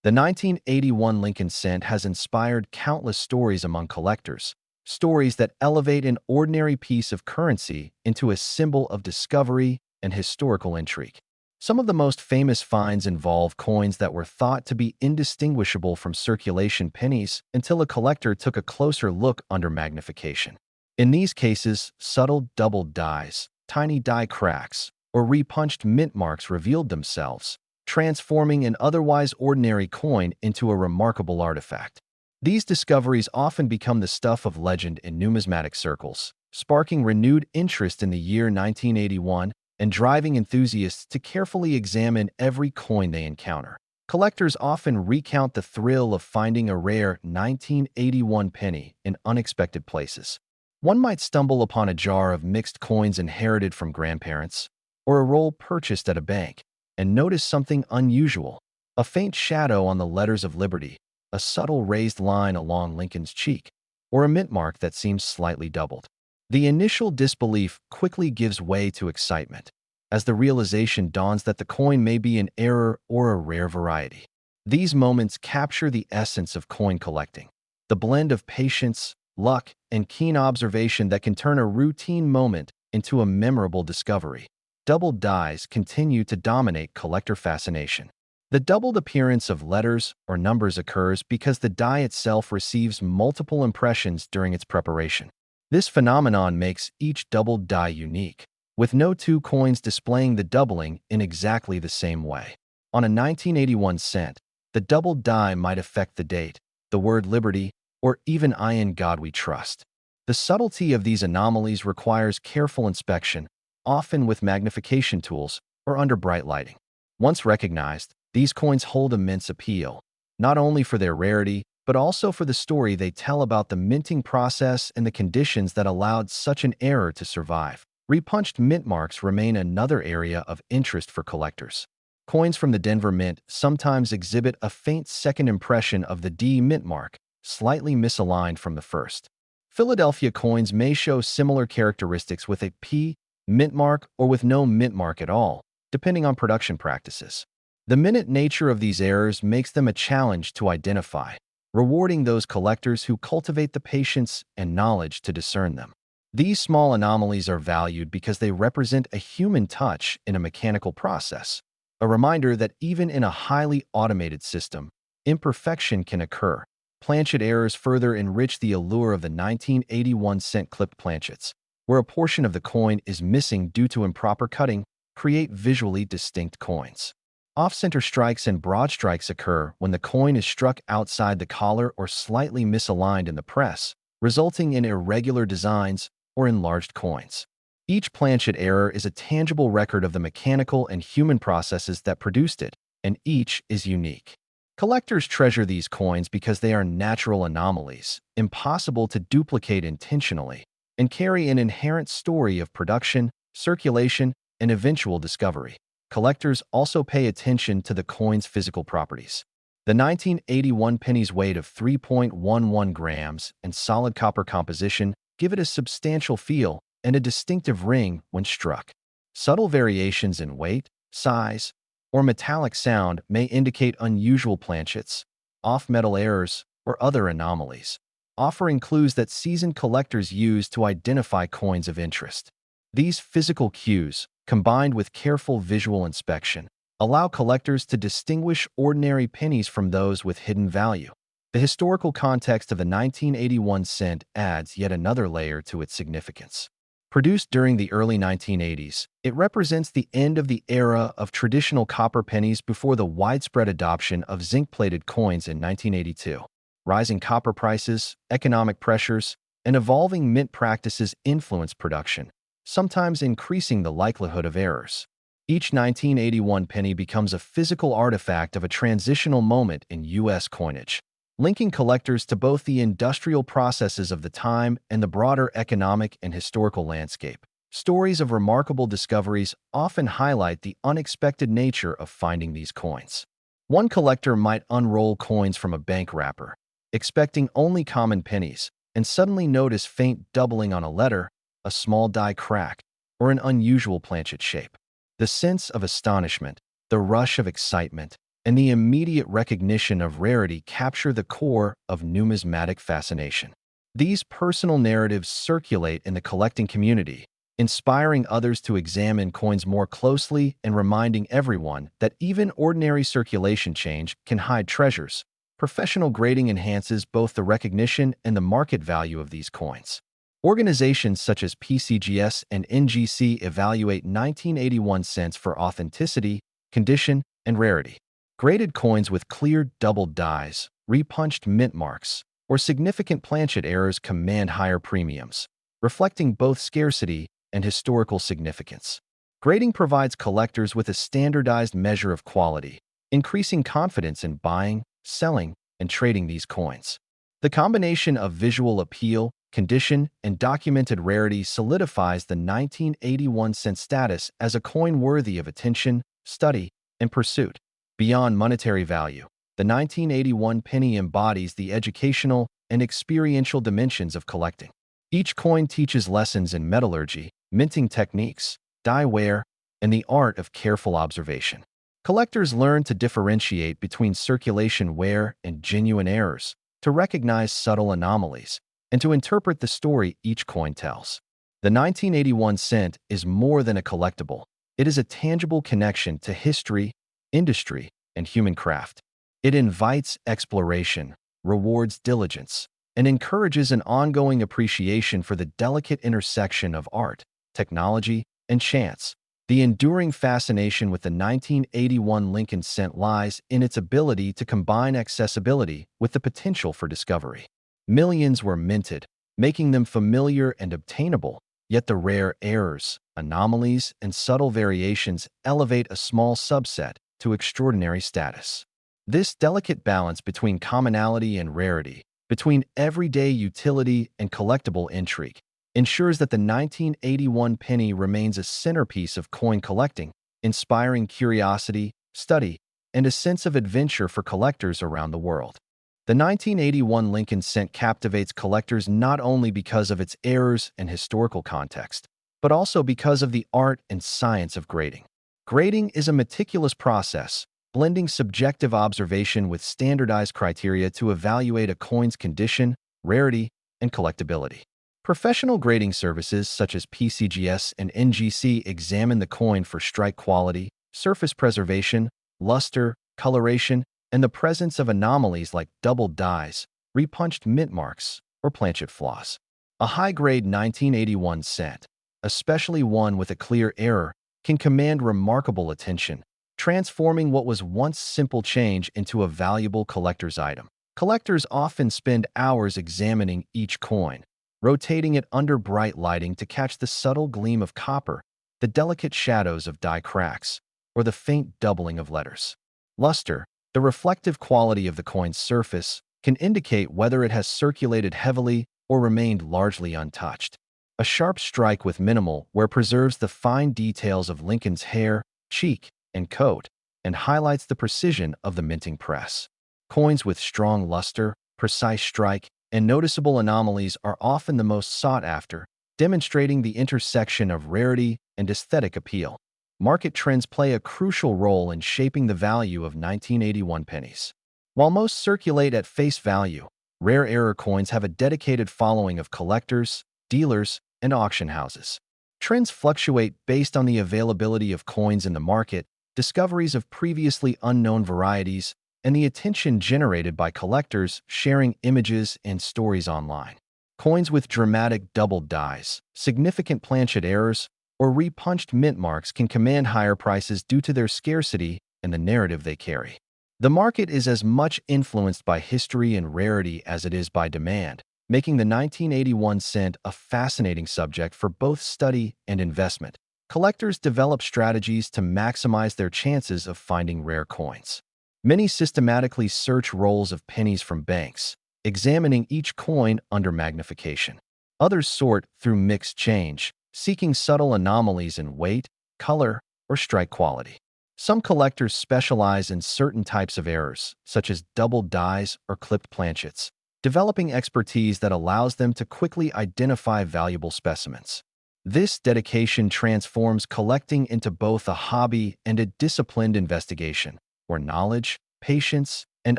The 1981 Lincoln cent has inspired countless stories among collectors, stories that elevate an ordinary piece of currency into a symbol of discovery and historical intrigue. Some of the most famous finds involve coins that were thought to be indistinguishable from circulation pennies until a collector took a closer look under magnification. In these cases, subtle doubled dies, tiny die cracks, or repunched mint marks revealed themselves, transforming an otherwise ordinary coin into a remarkable artifact. These discoveries often become the stuff of legend in numismatic circles, sparking renewed interest in the year 1981 and driving enthusiasts to carefully examine every coin they encounter. Collectors often recount the thrill of finding a rare 1981 penny in unexpected places. One might stumble upon a jar of mixed coins inherited from grandparents, or a roll purchased at a bank, and notice something unusual: a faint shadow on the letters of Liberty, a subtle raised line along Lincoln's cheek, or a mint mark that seems slightly doubled. The initial disbelief quickly gives way to excitement, as the realization dawns that the coin may be an error or a rare variety. These moments capture the essence of coin collecting, the blend of patience, luck, and keen observation that can turn a routine moment into a memorable discovery. Doubled dies continue to dominate collector fascination. The doubled appearance of letters or numbers occurs because the die itself receives multiple impressions during its preparation. This phenomenon makes each doubled die unique, with no two coins displaying the doubling in exactly the same way. On a 1981 cent, the doubled die might affect the date, the word liberty, or even "In God We Trust." The subtlety of these anomalies requires careful inspection, often with magnification tools or under bright lighting. Once recognized, these coins hold immense appeal, not only for their rarity, but also for the story they tell about the minting process and the conditions that allowed such an error to survive. Repunched mint marks remain another area of interest for collectors. Coins from the Denver Mint sometimes exhibit a faint second impression of the D mint mark, slightly misaligned from the first. Philadelphia coins may show similar characteristics with a P mint mark or with no mint mark at all, depending on production practices. The minute nature of these errors makes them a challenge to identify, rewarding those collectors who cultivate the patience and knowledge to discern them. These small anomalies are valued because they represent a human touch in a mechanical process, a reminder that even in a highly automated system, imperfection can occur. Planchet errors further enrich the allure of the 1981 cent clipped planchets, where a portion of the coin is missing due to improper cutting, create visually distinct coins. Off-center strikes and broad strikes occur when the coin is struck outside the collar or slightly misaligned in the press, resulting in irregular designs or enlarged coins. Each planchet error is a tangible record of the mechanical and human processes that produced it, and each is unique. Collectors treasure these coins because they are natural anomalies, impossible to duplicate intentionally, and carry an inherent story of production, circulation, and eventual discovery. Collectors also pay attention to the coin's physical properties. The 1981 penny's weight of 3.11 grams and solid copper composition give it a substantial feel and a distinctive ring when struck. Subtle variations in weight, size, or metallic sound may indicate unusual planchets, off-metal errors, or other anomalies, offering clues that seasoned collectors use to identify coins of interest. These physical cues, combined with careful visual inspection, allow collectors to distinguish ordinary pennies from those with hidden value. The historical context of the 1981 cent adds yet another layer to its significance. Produced during the early 1980s, it represents the end of the era of traditional copper pennies before the widespread adoption of zinc-plated coins in 1982. Rising copper prices, economic pressures, and evolving mint practices influence production, sometimes increasing the likelihood of errors. Each 1981 penny becomes a physical artifact of a transitional moment in U.S. coinage, linking collectors to both the industrial processes of the time and the broader economic and historical landscape. Stories of remarkable discoveries often highlight the unexpected nature of finding these coins. One collector might unroll coins from a bank wrapper, expecting only common pennies, and suddenly notice faint doubling on a letter, a small die crack, or an unusual planchet shape. The sense of astonishment, the rush of excitement, and the immediate recognition of rarity capture the core of numismatic fascination. These personal narratives circulate in the collecting community, inspiring others to examine coins more closely and reminding everyone that even ordinary circulation change can hide treasures. Professional grading enhances both the recognition and the market value of these coins. Organizations such as PCGS and NGC evaluate 1981 cents for authenticity, condition, and rarity. Graded coins with clear double dies, repunched mint marks, or significant planchet errors command higher premiums, reflecting both scarcity and historical significance. Grading provides collectors with a standardized measure of quality, increasing confidence in buying, selling, and trading these coins. The combination of visual appeal, condition, and documented rarity solidifies the 1981 cent status as a coin worthy of attention, study, and pursuit. Beyond monetary value, the 1981 penny embodies the educational and experiential dimensions of collecting. Each coin teaches lessons in metallurgy, minting techniques, die wear, and the art of careful observation. Collectors learn to differentiate between circulation wear and genuine errors, to recognize subtle anomalies, and to interpret the story each coin tells. The 1981 cent is more than a collectible. It is a tangible connection to history, industry, and human craft. It invites exploration, rewards diligence, and encourages an ongoing appreciation for the delicate intersection of art, technology, and chance. The enduring fascination with the 1981 Lincoln cent lies in its ability to combine accessibility with the potential for discovery. Millions were minted, making them familiar and obtainable, yet the rare errors, anomalies, and subtle variations elevate a small subset to extraordinary status. This delicate balance between commonality and rarity, between everyday utility and collectible intrigue, ensures that the 1981 penny remains a centerpiece of coin collecting, inspiring curiosity, study, and a sense of adventure for collectors around the world. The 1981 Lincoln cent captivates collectors not only because of its errors and historical context, but also because of the art and science of grading. Grading is a meticulous process, blending subjective observation with standardized criteria to evaluate a coin's condition, rarity, and collectability. Professional grading services such as PCGS and NGC examine the coin for strike quality, surface preservation, luster, coloration, and the presence of anomalies like double dies, repunched mint marks, or planchet flaws. A high-grade 1981 cent, especially one with a clear error, can command remarkable attention, transforming what was once simple change into a valuable collector's item. Collectors often spend hours examining each coin, rotating it under bright lighting to catch the subtle gleam of copper, the delicate shadows of die cracks, or the faint doubling of letters. Luster, the reflective quality of the coin's surface, can indicate whether it has circulated heavily or remained largely untouched. A sharp strike with minimal wear preserves the fine details of Lincoln's hair, cheek, and coat, and highlights the precision of the minting press. Coins with strong luster, precise strike, and noticeable anomalies are often the most sought after, demonstrating the intersection of rarity and aesthetic appeal. Market trends play a crucial role in shaping the value of 1981 pennies. While most circulate at face value, rare error coins have a dedicated following of collectors, dealers, and auction houses. Trends fluctuate based on the availability of coins in the market, discoveries of previously unknown varieties, and the attention generated by collectors sharing images and stories online. Coins with dramatic double dies, significant planchet errors, or repunched mint marks can command higher prices due to their scarcity and the narrative they carry. The market is as much influenced by history and rarity as it is by demand, making the 1981 cent a fascinating subject for both study and investment. Collectors develop strategies to maximize their chances of finding rare coins. Many systematically search rolls of pennies from banks, examining each coin under magnification. Others sort through mixed change, seeking subtle anomalies in weight, color, or strike quality. Some collectors specialize in certain types of errors, such as double dies or clipped planchets, developing expertise that allows them to quickly identify valuable specimens. This dedication transforms collecting into both a hobby and a disciplined investigation, where knowledge, patience, and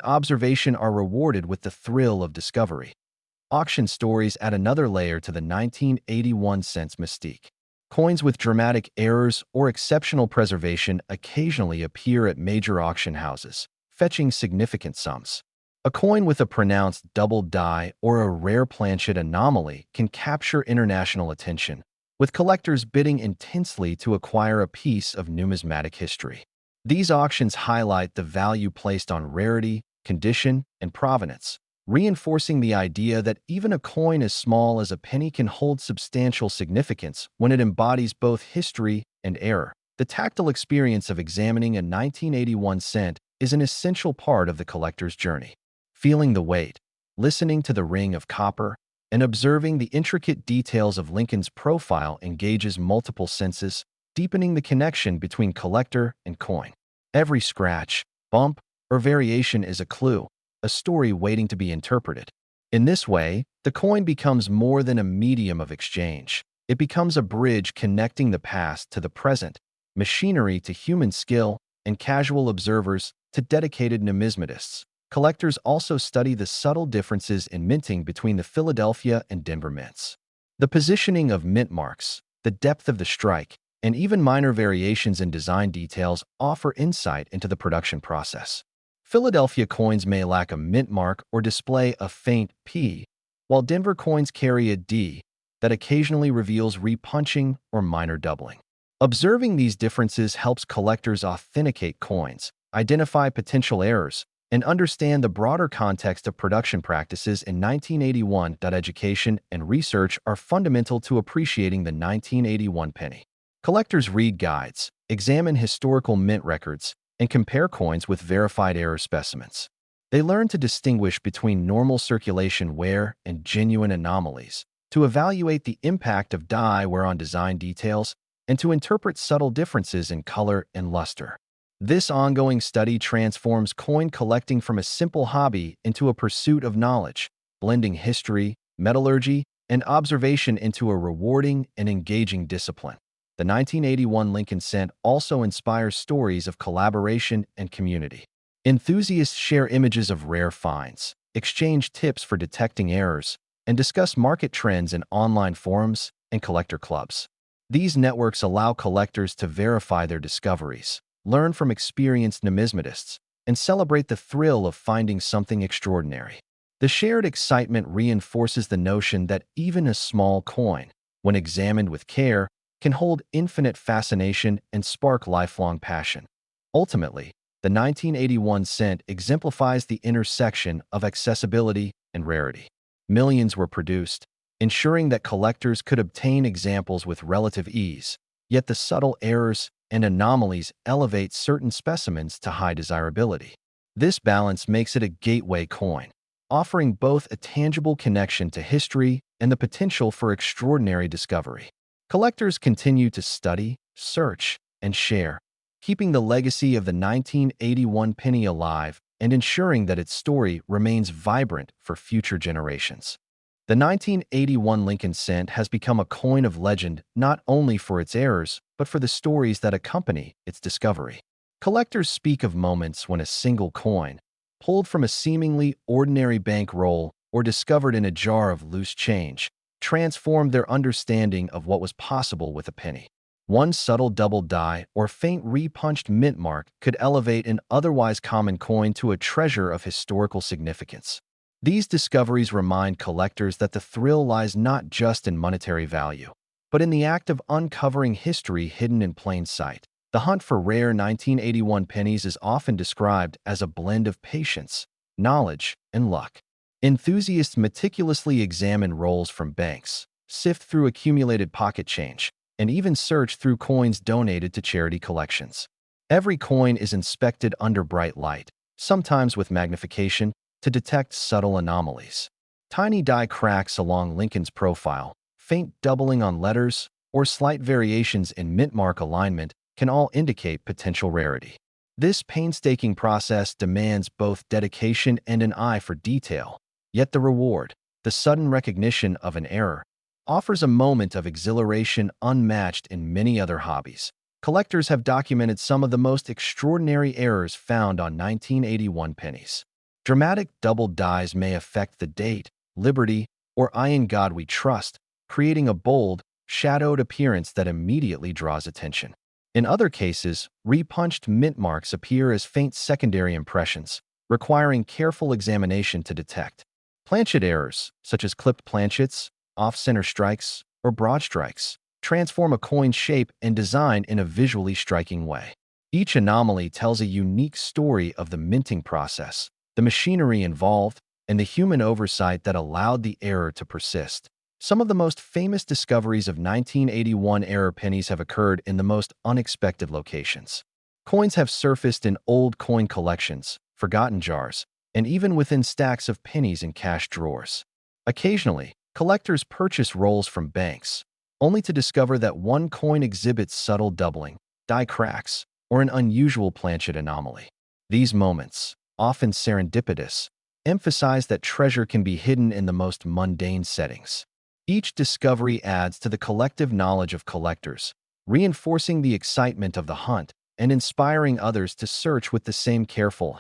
observation are rewarded with the thrill of discovery. Auction stories add another layer to the 1981 cents mystique. Coins with dramatic errors or exceptional preservation occasionally appear at major auction houses, fetching significant sums. A coin with a pronounced double die or a rare planchet anomaly can capture international attention, with collectors bidding intensely to acquire a piece of numismatic history. These auctions highlight the value placed on rarity, condition, and provenance, reinforcing the idea that even a coin as small as a penny can hold substantial significance when it embodies both history and error. The tactile experience of examining a 1981 cent is an essential part of the collector's journey. Feeling the weight, listening to the ring of copper, and observing the intricate details of Lincoln's profile engages multiple senses, deepening the connection between collector and coin. Every scratch, bump, or variation is a clue, a story waiting to be interpreted. In this way, the coin becomes more than a medium of exchange. It becomes a bridge connecting the past to the present, machinery to human skill, and casual observers to dedicated numismatists. Collectors also study the subtle differences in minting between the Philadelphia and Denver mints. The positioning of mint marks, the depth of the strike, and even minor variations in design details offer insight into the production process. Philadelphia coins may lack a mint mark or display a faint P, while Denver coins carry a D that occasionally reveals repunching or minor doubling. Observing these differences helps collectors authenticate coins, identify potential errors, and understand the broader context of production practices in 1981. Education and research are fundamental to appreciating the 1981 penny. Collectors read guides, examine historical mint records, and compare coins with verified error specimens. They learn to distinguish between normal circulation wear and genuine anomalies, to evaluate the impact of die wear on design details, and to interpret subtle differences in color and luster. This ongoing study transforms coin collecting from a simple hobby into a pursuit of knowledge, blending history, metallurgy, and observation into a rewarding and engaging discipline. The 1981 Lincoln cent also inspires stories of collaboration and community. Enthusiasts share images of rare finds, exchange tips for detecting errors, and discuss market trends in online forums and collector clubs. These networks allow collectors to verify their discoveries, learn from experienced numismatists, and celebrate the thrill of finding something extraordinary. The shared excitement reinforces the notion that even a small coin, when examined with care, can hold infinite fascination and spark lifelong passion. Ultimately, the 1981 cent exemplifies the intersection of accessibility and rarity. Millions were produced, ensuring that collectors could obtain examples with relative ease, yet the subtle errors and anomalies elevate certain specimens to high desirability. This balance makes it a gateway coin, offering both a tangible connection to history and the potential for extraordinary discovery. Collectors continue to study, search, and share, keeping the legacy of the 1981 penny alive and ensuring that its story remains vibrant for future generations. The 1981 Lincoln cent has become a coin of legend not only for its errors, but for the stories that accompany its discovery. Collectors speak of moments when a single coin, pulled from a seemingly ordinary bank roll or discovered in a jar of loose change, transformed their understanding of what was possible with a penny. One subtle double die or faint repunched mint mark could elevate an otherwise common coin to a treasure of historical significance. These discoveries remind collectors that the thrill lies not just in monetary value, but in the act of uncovering history hidden in plain sight. The hunt for rare 1981 pennies is often described as a blend of patience, knowledge, and luck. Enthusiasts meticulously examine rolls from banks, sift through accumulated pocket change, and even search through coins donated to charity collections. Every coin is inspected under bright light, sometimes with magnification, to detect subtle anomalies. Tiny die cracks along Lincoln's profile, faint doubling on letters, or slight variations in mint mark alignment can all indicate potential rarity. This painstaking process demands both dedication and an eye for detail, yet the reward, the sudden recognition of an error, offers a moment of exhilaration unmatched in many other hobbies. collectors have documented some of the most extraordinary errors found on 1981 pennies. Dramatic double dies may affect the date, Liberty, or I in God We Trust, creating a bold, shadowed appearance that immediately draws attention. In other cases, repunched mint marks appear as faint secondary impressions, requiring careful examination to detect. Planchet errors, such as clipped planchets, off-center strikes, or broad strikes, transform a coin's shape and design in a visually striking way. Each anomaly tells a unique story of the minting process, the machinery involved, and the human oversight that allowed the error to persist. Some of the most famous discoveries of 1981 era pennies have occurred in the most unexpected locations. Coins have surfaced in old coin collections, forgotten jars, and even within stacks of pennies in cash drawers. Occasionally, collectors purchase rolls from banks, only to discover that one coin exhibits subtle doubling, die cracks, or an unusual planchet anomaly. These moments, often serendipitous, emphasize that treasure can be hidden in the most mundane settings. Each discovery adds to the collective knowledge of collectors, reinforcing the excitement of the hunt and inspiring others to search with the same careful.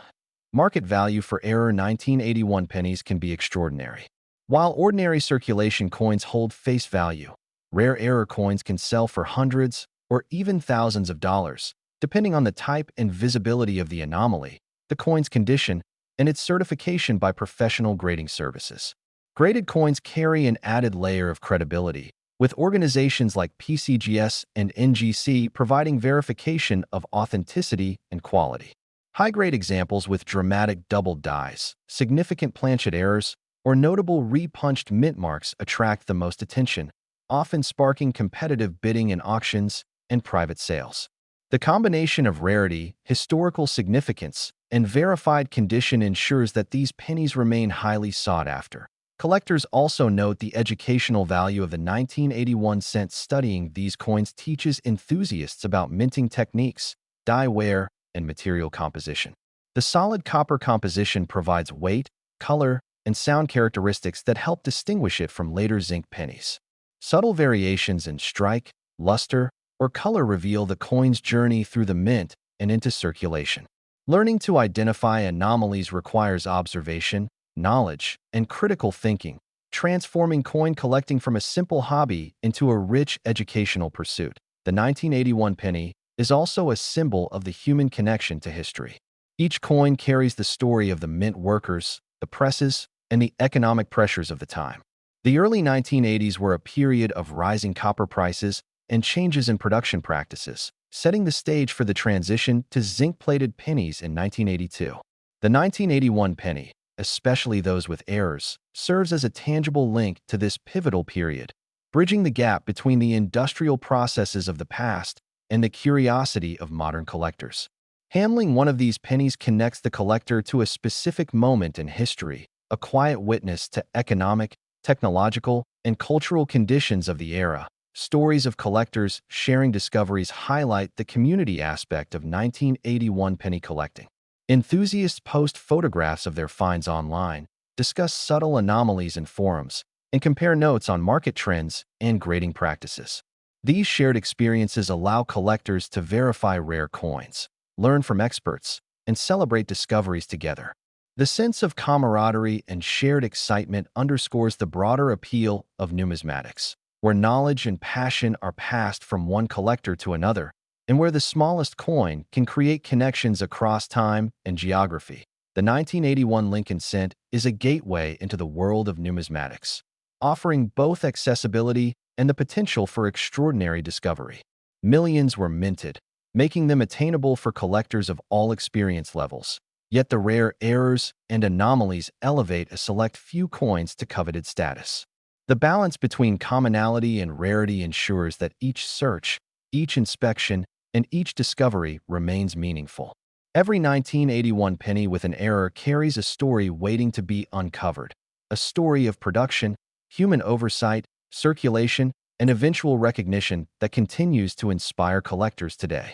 Market value for error 1981 pennies can be extraordinary. While ordinary circulation coins hold face value, rare error coins can sell for hundreds or even thousands of dollars, depending on the type and visibility of the anomaly, the coin's condition, and its certification by professional grading services. Graded coins carry an added layer of credibility, with organizations like PCGS and NGC providing verification of authenticity and quality. High-grade examples with dramatic double dies, significant planchet errors, or notable repunched mint marks attract the most attention, often sparking competitive bidding in auctions and private sales. The combination of rarity, historical significance, and verified condition ensures that these pennies remain highly sought after. Collectors also note the educational value of the 1981 cent. Studying these coins teaches enthusiasts about minting techniques, die wear, and material composition. The solid copper composition provides weight, color, and sound characteristics that help distinguish it from later zinc pennies. Subtle variations in strike, luster, or color reveal the coin's journey through the mint and into circulation. Learning to identify anomalies requires observation, knowledge, and critical thinking, transforming coin collecting from a simple hobby into a rich educational pursuit. The 1981 penny is also a symbol of the human connection to history. Each coin carries the story of the mint workers, the presses, and the economic pressures of the time. The early 1980s were a period of rising copper prices and changes in production practices, setting the stage for the transition to zinc-plated pennies in 1982. The 1981 penny, especially those with errors, serves as a tangible link to this pivotal period, bridging the gap between the industrial processes of the past and the curiosity of modern collectors. Handling one of these pennies connects the collector to a specific moment in history, a quiet witness to economic, technological, and cultural conditions of the era. Stories of collectors sharing discoveries highlight the community aspect of 1981 penny collecting. Enthusiasts post photographs of their finds online, discuss subtle anomalies in forums, and compare notes on market trends and grading practices. These shared experiences allow collectors to verify rare coins, learn from experts, and celebrate discoveries together. The sense of camaraderie and shared excitement underscores the broader appeal of numismatics, where knowledge and passion are passed from one collector to another, and where the smallest coin can create connections across time and geography. The 1981 Lincoln cent is a gateway into the world of numismatics, offering both accessibility and the potential for extraordinary discovery. Millions were minted, making them attainable for collectors of all experience levels. Yet the rare errors and anomalies elevate a select few coins to coveted status. The balance between commonality and rarity ensures that each search, each inspection, and each discovery remains meaningful. Every 1981 penny with an error carries a story waiting to be uncovered, a story of production, human oversight, circulation, and eventual recognition that continues to inspire collectors today.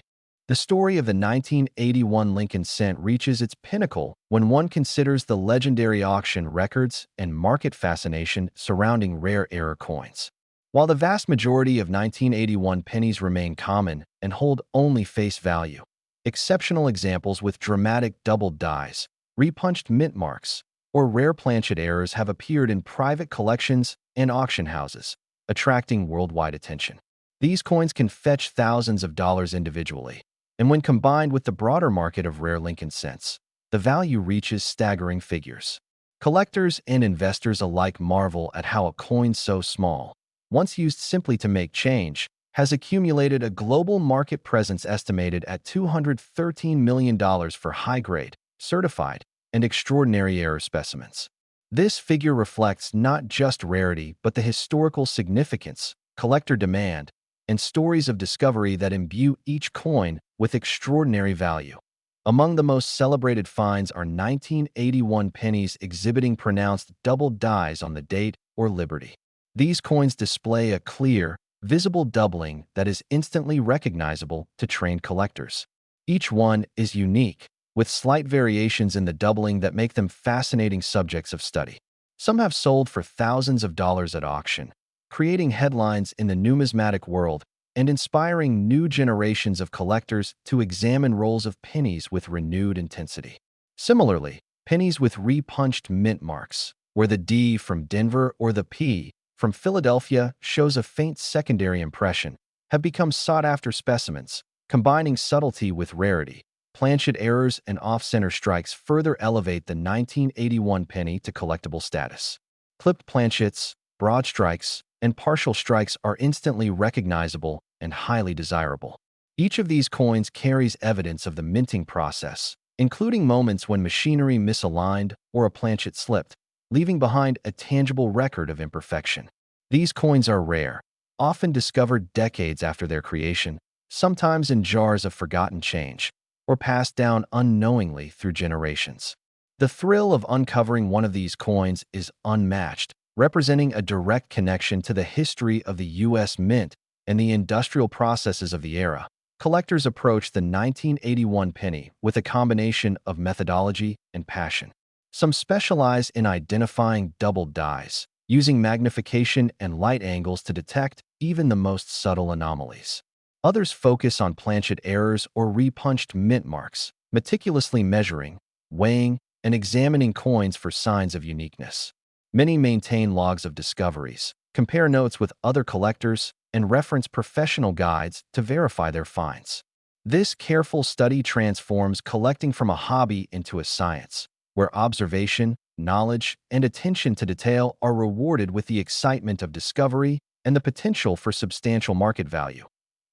The story of the 1981 Lincoln cent reaches its pinnacle when one considers the legendary auction records and market fascination surrounding rare error coins. While the vast majority of 1981 pennies remain common and hold only face value, exceptional examples with dramatic doubled dies, repunched mint marks, or rare planchet errors have appeared in private collections and auction houses, attracting worldwide attention. These coins can fetch thousands of dollars individually, and when combined with the broader market of rare Lincoln cents, the value reaches staggering figures. Collectors and investors alike marvel at how a coin so small, once used simply to make change, has accumulated a global market presence estimated at $213 million for high-grade, certified, and extraordinary error specimens. This figure reflects not just rarity but the historical significance, collector demand, and stories of discovery that imbue each coin with extraordinary value. Among the most celebrated finds are 1981 pennies exhibiting pronounced doubled dies on the date or liberty. These coins display a clear, visible doubling that is instantly recognizable to trained collectors. Each one is unique, with slight variations in the doubling that make them fascinating subjects of study. Some have sold for thousands of dollars at auction, creating headlines in the numismatic world and inspiring new generations of collectors to examine rolls of pennies with renewed intensity. Similarly, pennies with repunched mint marks, where the D from Denver or the P from Philadelphia shows a faint secondary impression, have become sought-after specimens, combining subtlety with rarity. Planchet errors and off-center strikes further elevate the 1981 penny to collectible status. Clipped planchets, broad strikes, and partial strikes are instantly recognizable and highly desirable. Each of these coins carries evidence of the minting process, including moments when machinery misaligned or a planchet slipped, leaving behind a tangible record of imperfection. These coins are rare, often discovered decades after their creation, sometimes in jars of forgotten change, or passed down unknowingly through generations. The thrill of uncovering one of these coins is unmatched, representing a direct connection to the history of the U.S. Mint and the industrial processes of the era. Collectors approach the 1981 penny with a combination of methodology and passion. Some specialize in identifying doubled dies, using magnification and light angles to detect even the most subtle anomalies. Others focus on planchet errors or repunched mint marks, meticulously measuring, weighing, and examining coins for signs of uniqueness. Many maintain logs of discoveries, compare notes with other collectors, and reference professional guides to verify their finds. This careful study transforms collecting from a hobby into a science, where observation, knowledge, and attention to detail are rewarded with the excitement of discovery and the potential for substantial market value.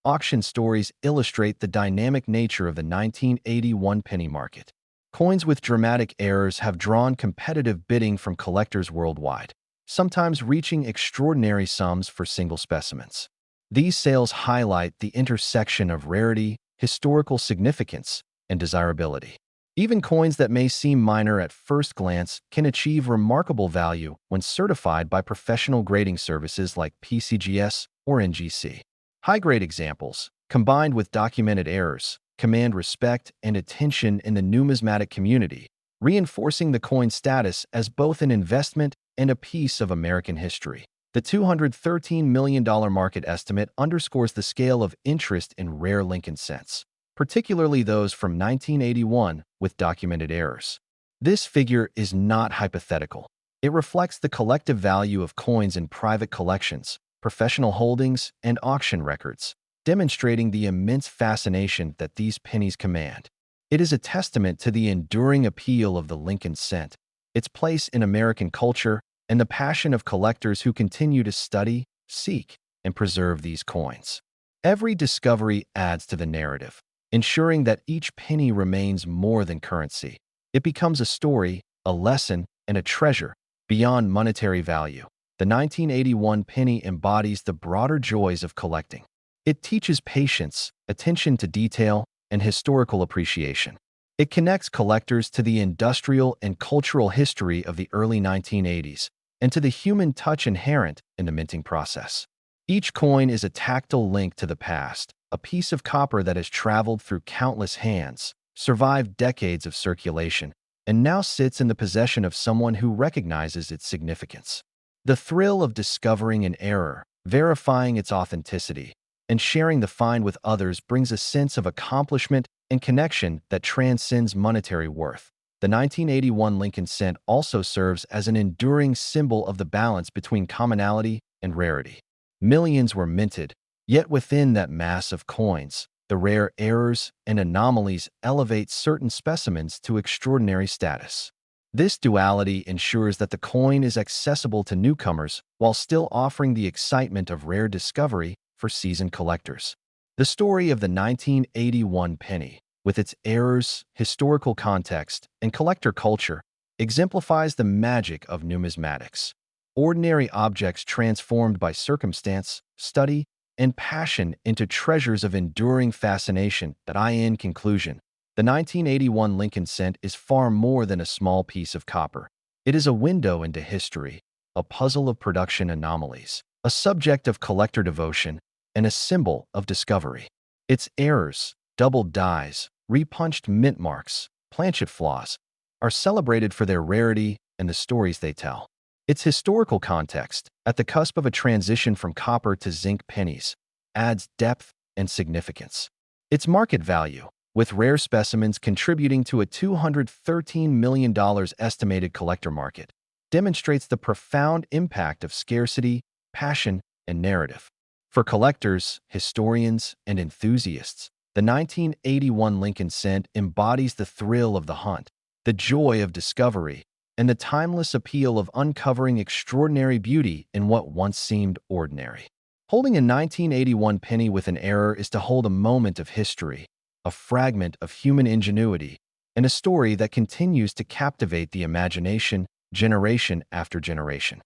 Auction stories illustrate the dynamic nature of the 1981 penny market. Coins with dramatic errors have drawn competitive bidding from collectors worldwide, sometimes reaching extraordinary sums for single specimens. These sales highlight the intersection of rarity, historical significance, and desirability. Even coins that may seem minor at first glance can achieve remarkable value when certified by professional grading services like PCGS or NGC. High-grade examples, combined with documented errors, command respect and attention in the numismatic community, reinforcing the coin's status as both an investment and a piece of American history. The $213 million market estimate underscores the scale of interest in rare Lincoln cents, particularly those from 1981 with documented errors. This figure is not hypothetical. It reflects the collective value of coins in private collections, professional holdings, and auction records, demonstrating the immense fascination that these pennies command. It is a testament to the enduring appeal of the Lincoln cent, its place in American culture, and the passion of collectors who continue to study, seek, and preserve these coins. Every discovery adds to the narrative, ensuring that each penny remains more than currency. It becomes a story, a lesson, and a treasure beyond monetary value. The 1981 penny embodies the broader joys of collecting. It teaches patience, attention to detail, and historical appreciation. It connects collectors to the industrial and cultural history of the early 1980s and to the human touch inherent in the minting process. Each coin is a tactile link to the past, a piece of copper that has traveled through countless hands, survived decades of circulation, and now sits in the possession of someone who recognizes its significance. The thrill of discovering an error, Verifying its authenticity and sharing the find with others brings a sense of accomplishment and connection that transcends monetary worth. The 1981 Lincoln cent also serves as an enduring symbol of the balance between commonality and rarity. Millions were minted, yet within that mass of coins, the rare errors and anomalies elevate certain specimens to extraordinary status. This duality ensures that the coin is accessible to newcomers while still offering the excitement of rare discovery for seasoned collectors. The story of the 1981 penny, with its errors, historical context, and collector culture, exemplifies the magic of numismatics. Ordinary objects transformed by circumstance, study, and passion into treasures of enduring fascination. In conclusion, the 1981 Lincoln cent is far more than a small piece of copper. It is a window into history, a puzzle of production anomalies, a subject of collector devotion, and a symbol of discovery. Its errors, doubled dies, repunched mint marks, planchet flaws, are celebrated for their rarity and the stories they tell. Its historical context, at the cusp of a transition from copper to zinc pennies, adds depth and significance. Its market value, with rare specimens contributing to a $213 million estimated collector market, demonstrates the profound impact of scarcity, passion, and narrative. For collectors, historians, and enthusiasts, the 1981 Lincoln cent embodies the thrill of the hunt, the joy of discovery, and the timeless appeal of uncovering extraordinary beauty in what once seemed ordinary. Holding a 1981 penny with an error is to hold a moment of history, a fragment of human ingenuity, and a story that continues to captivate the imagination generation after generation.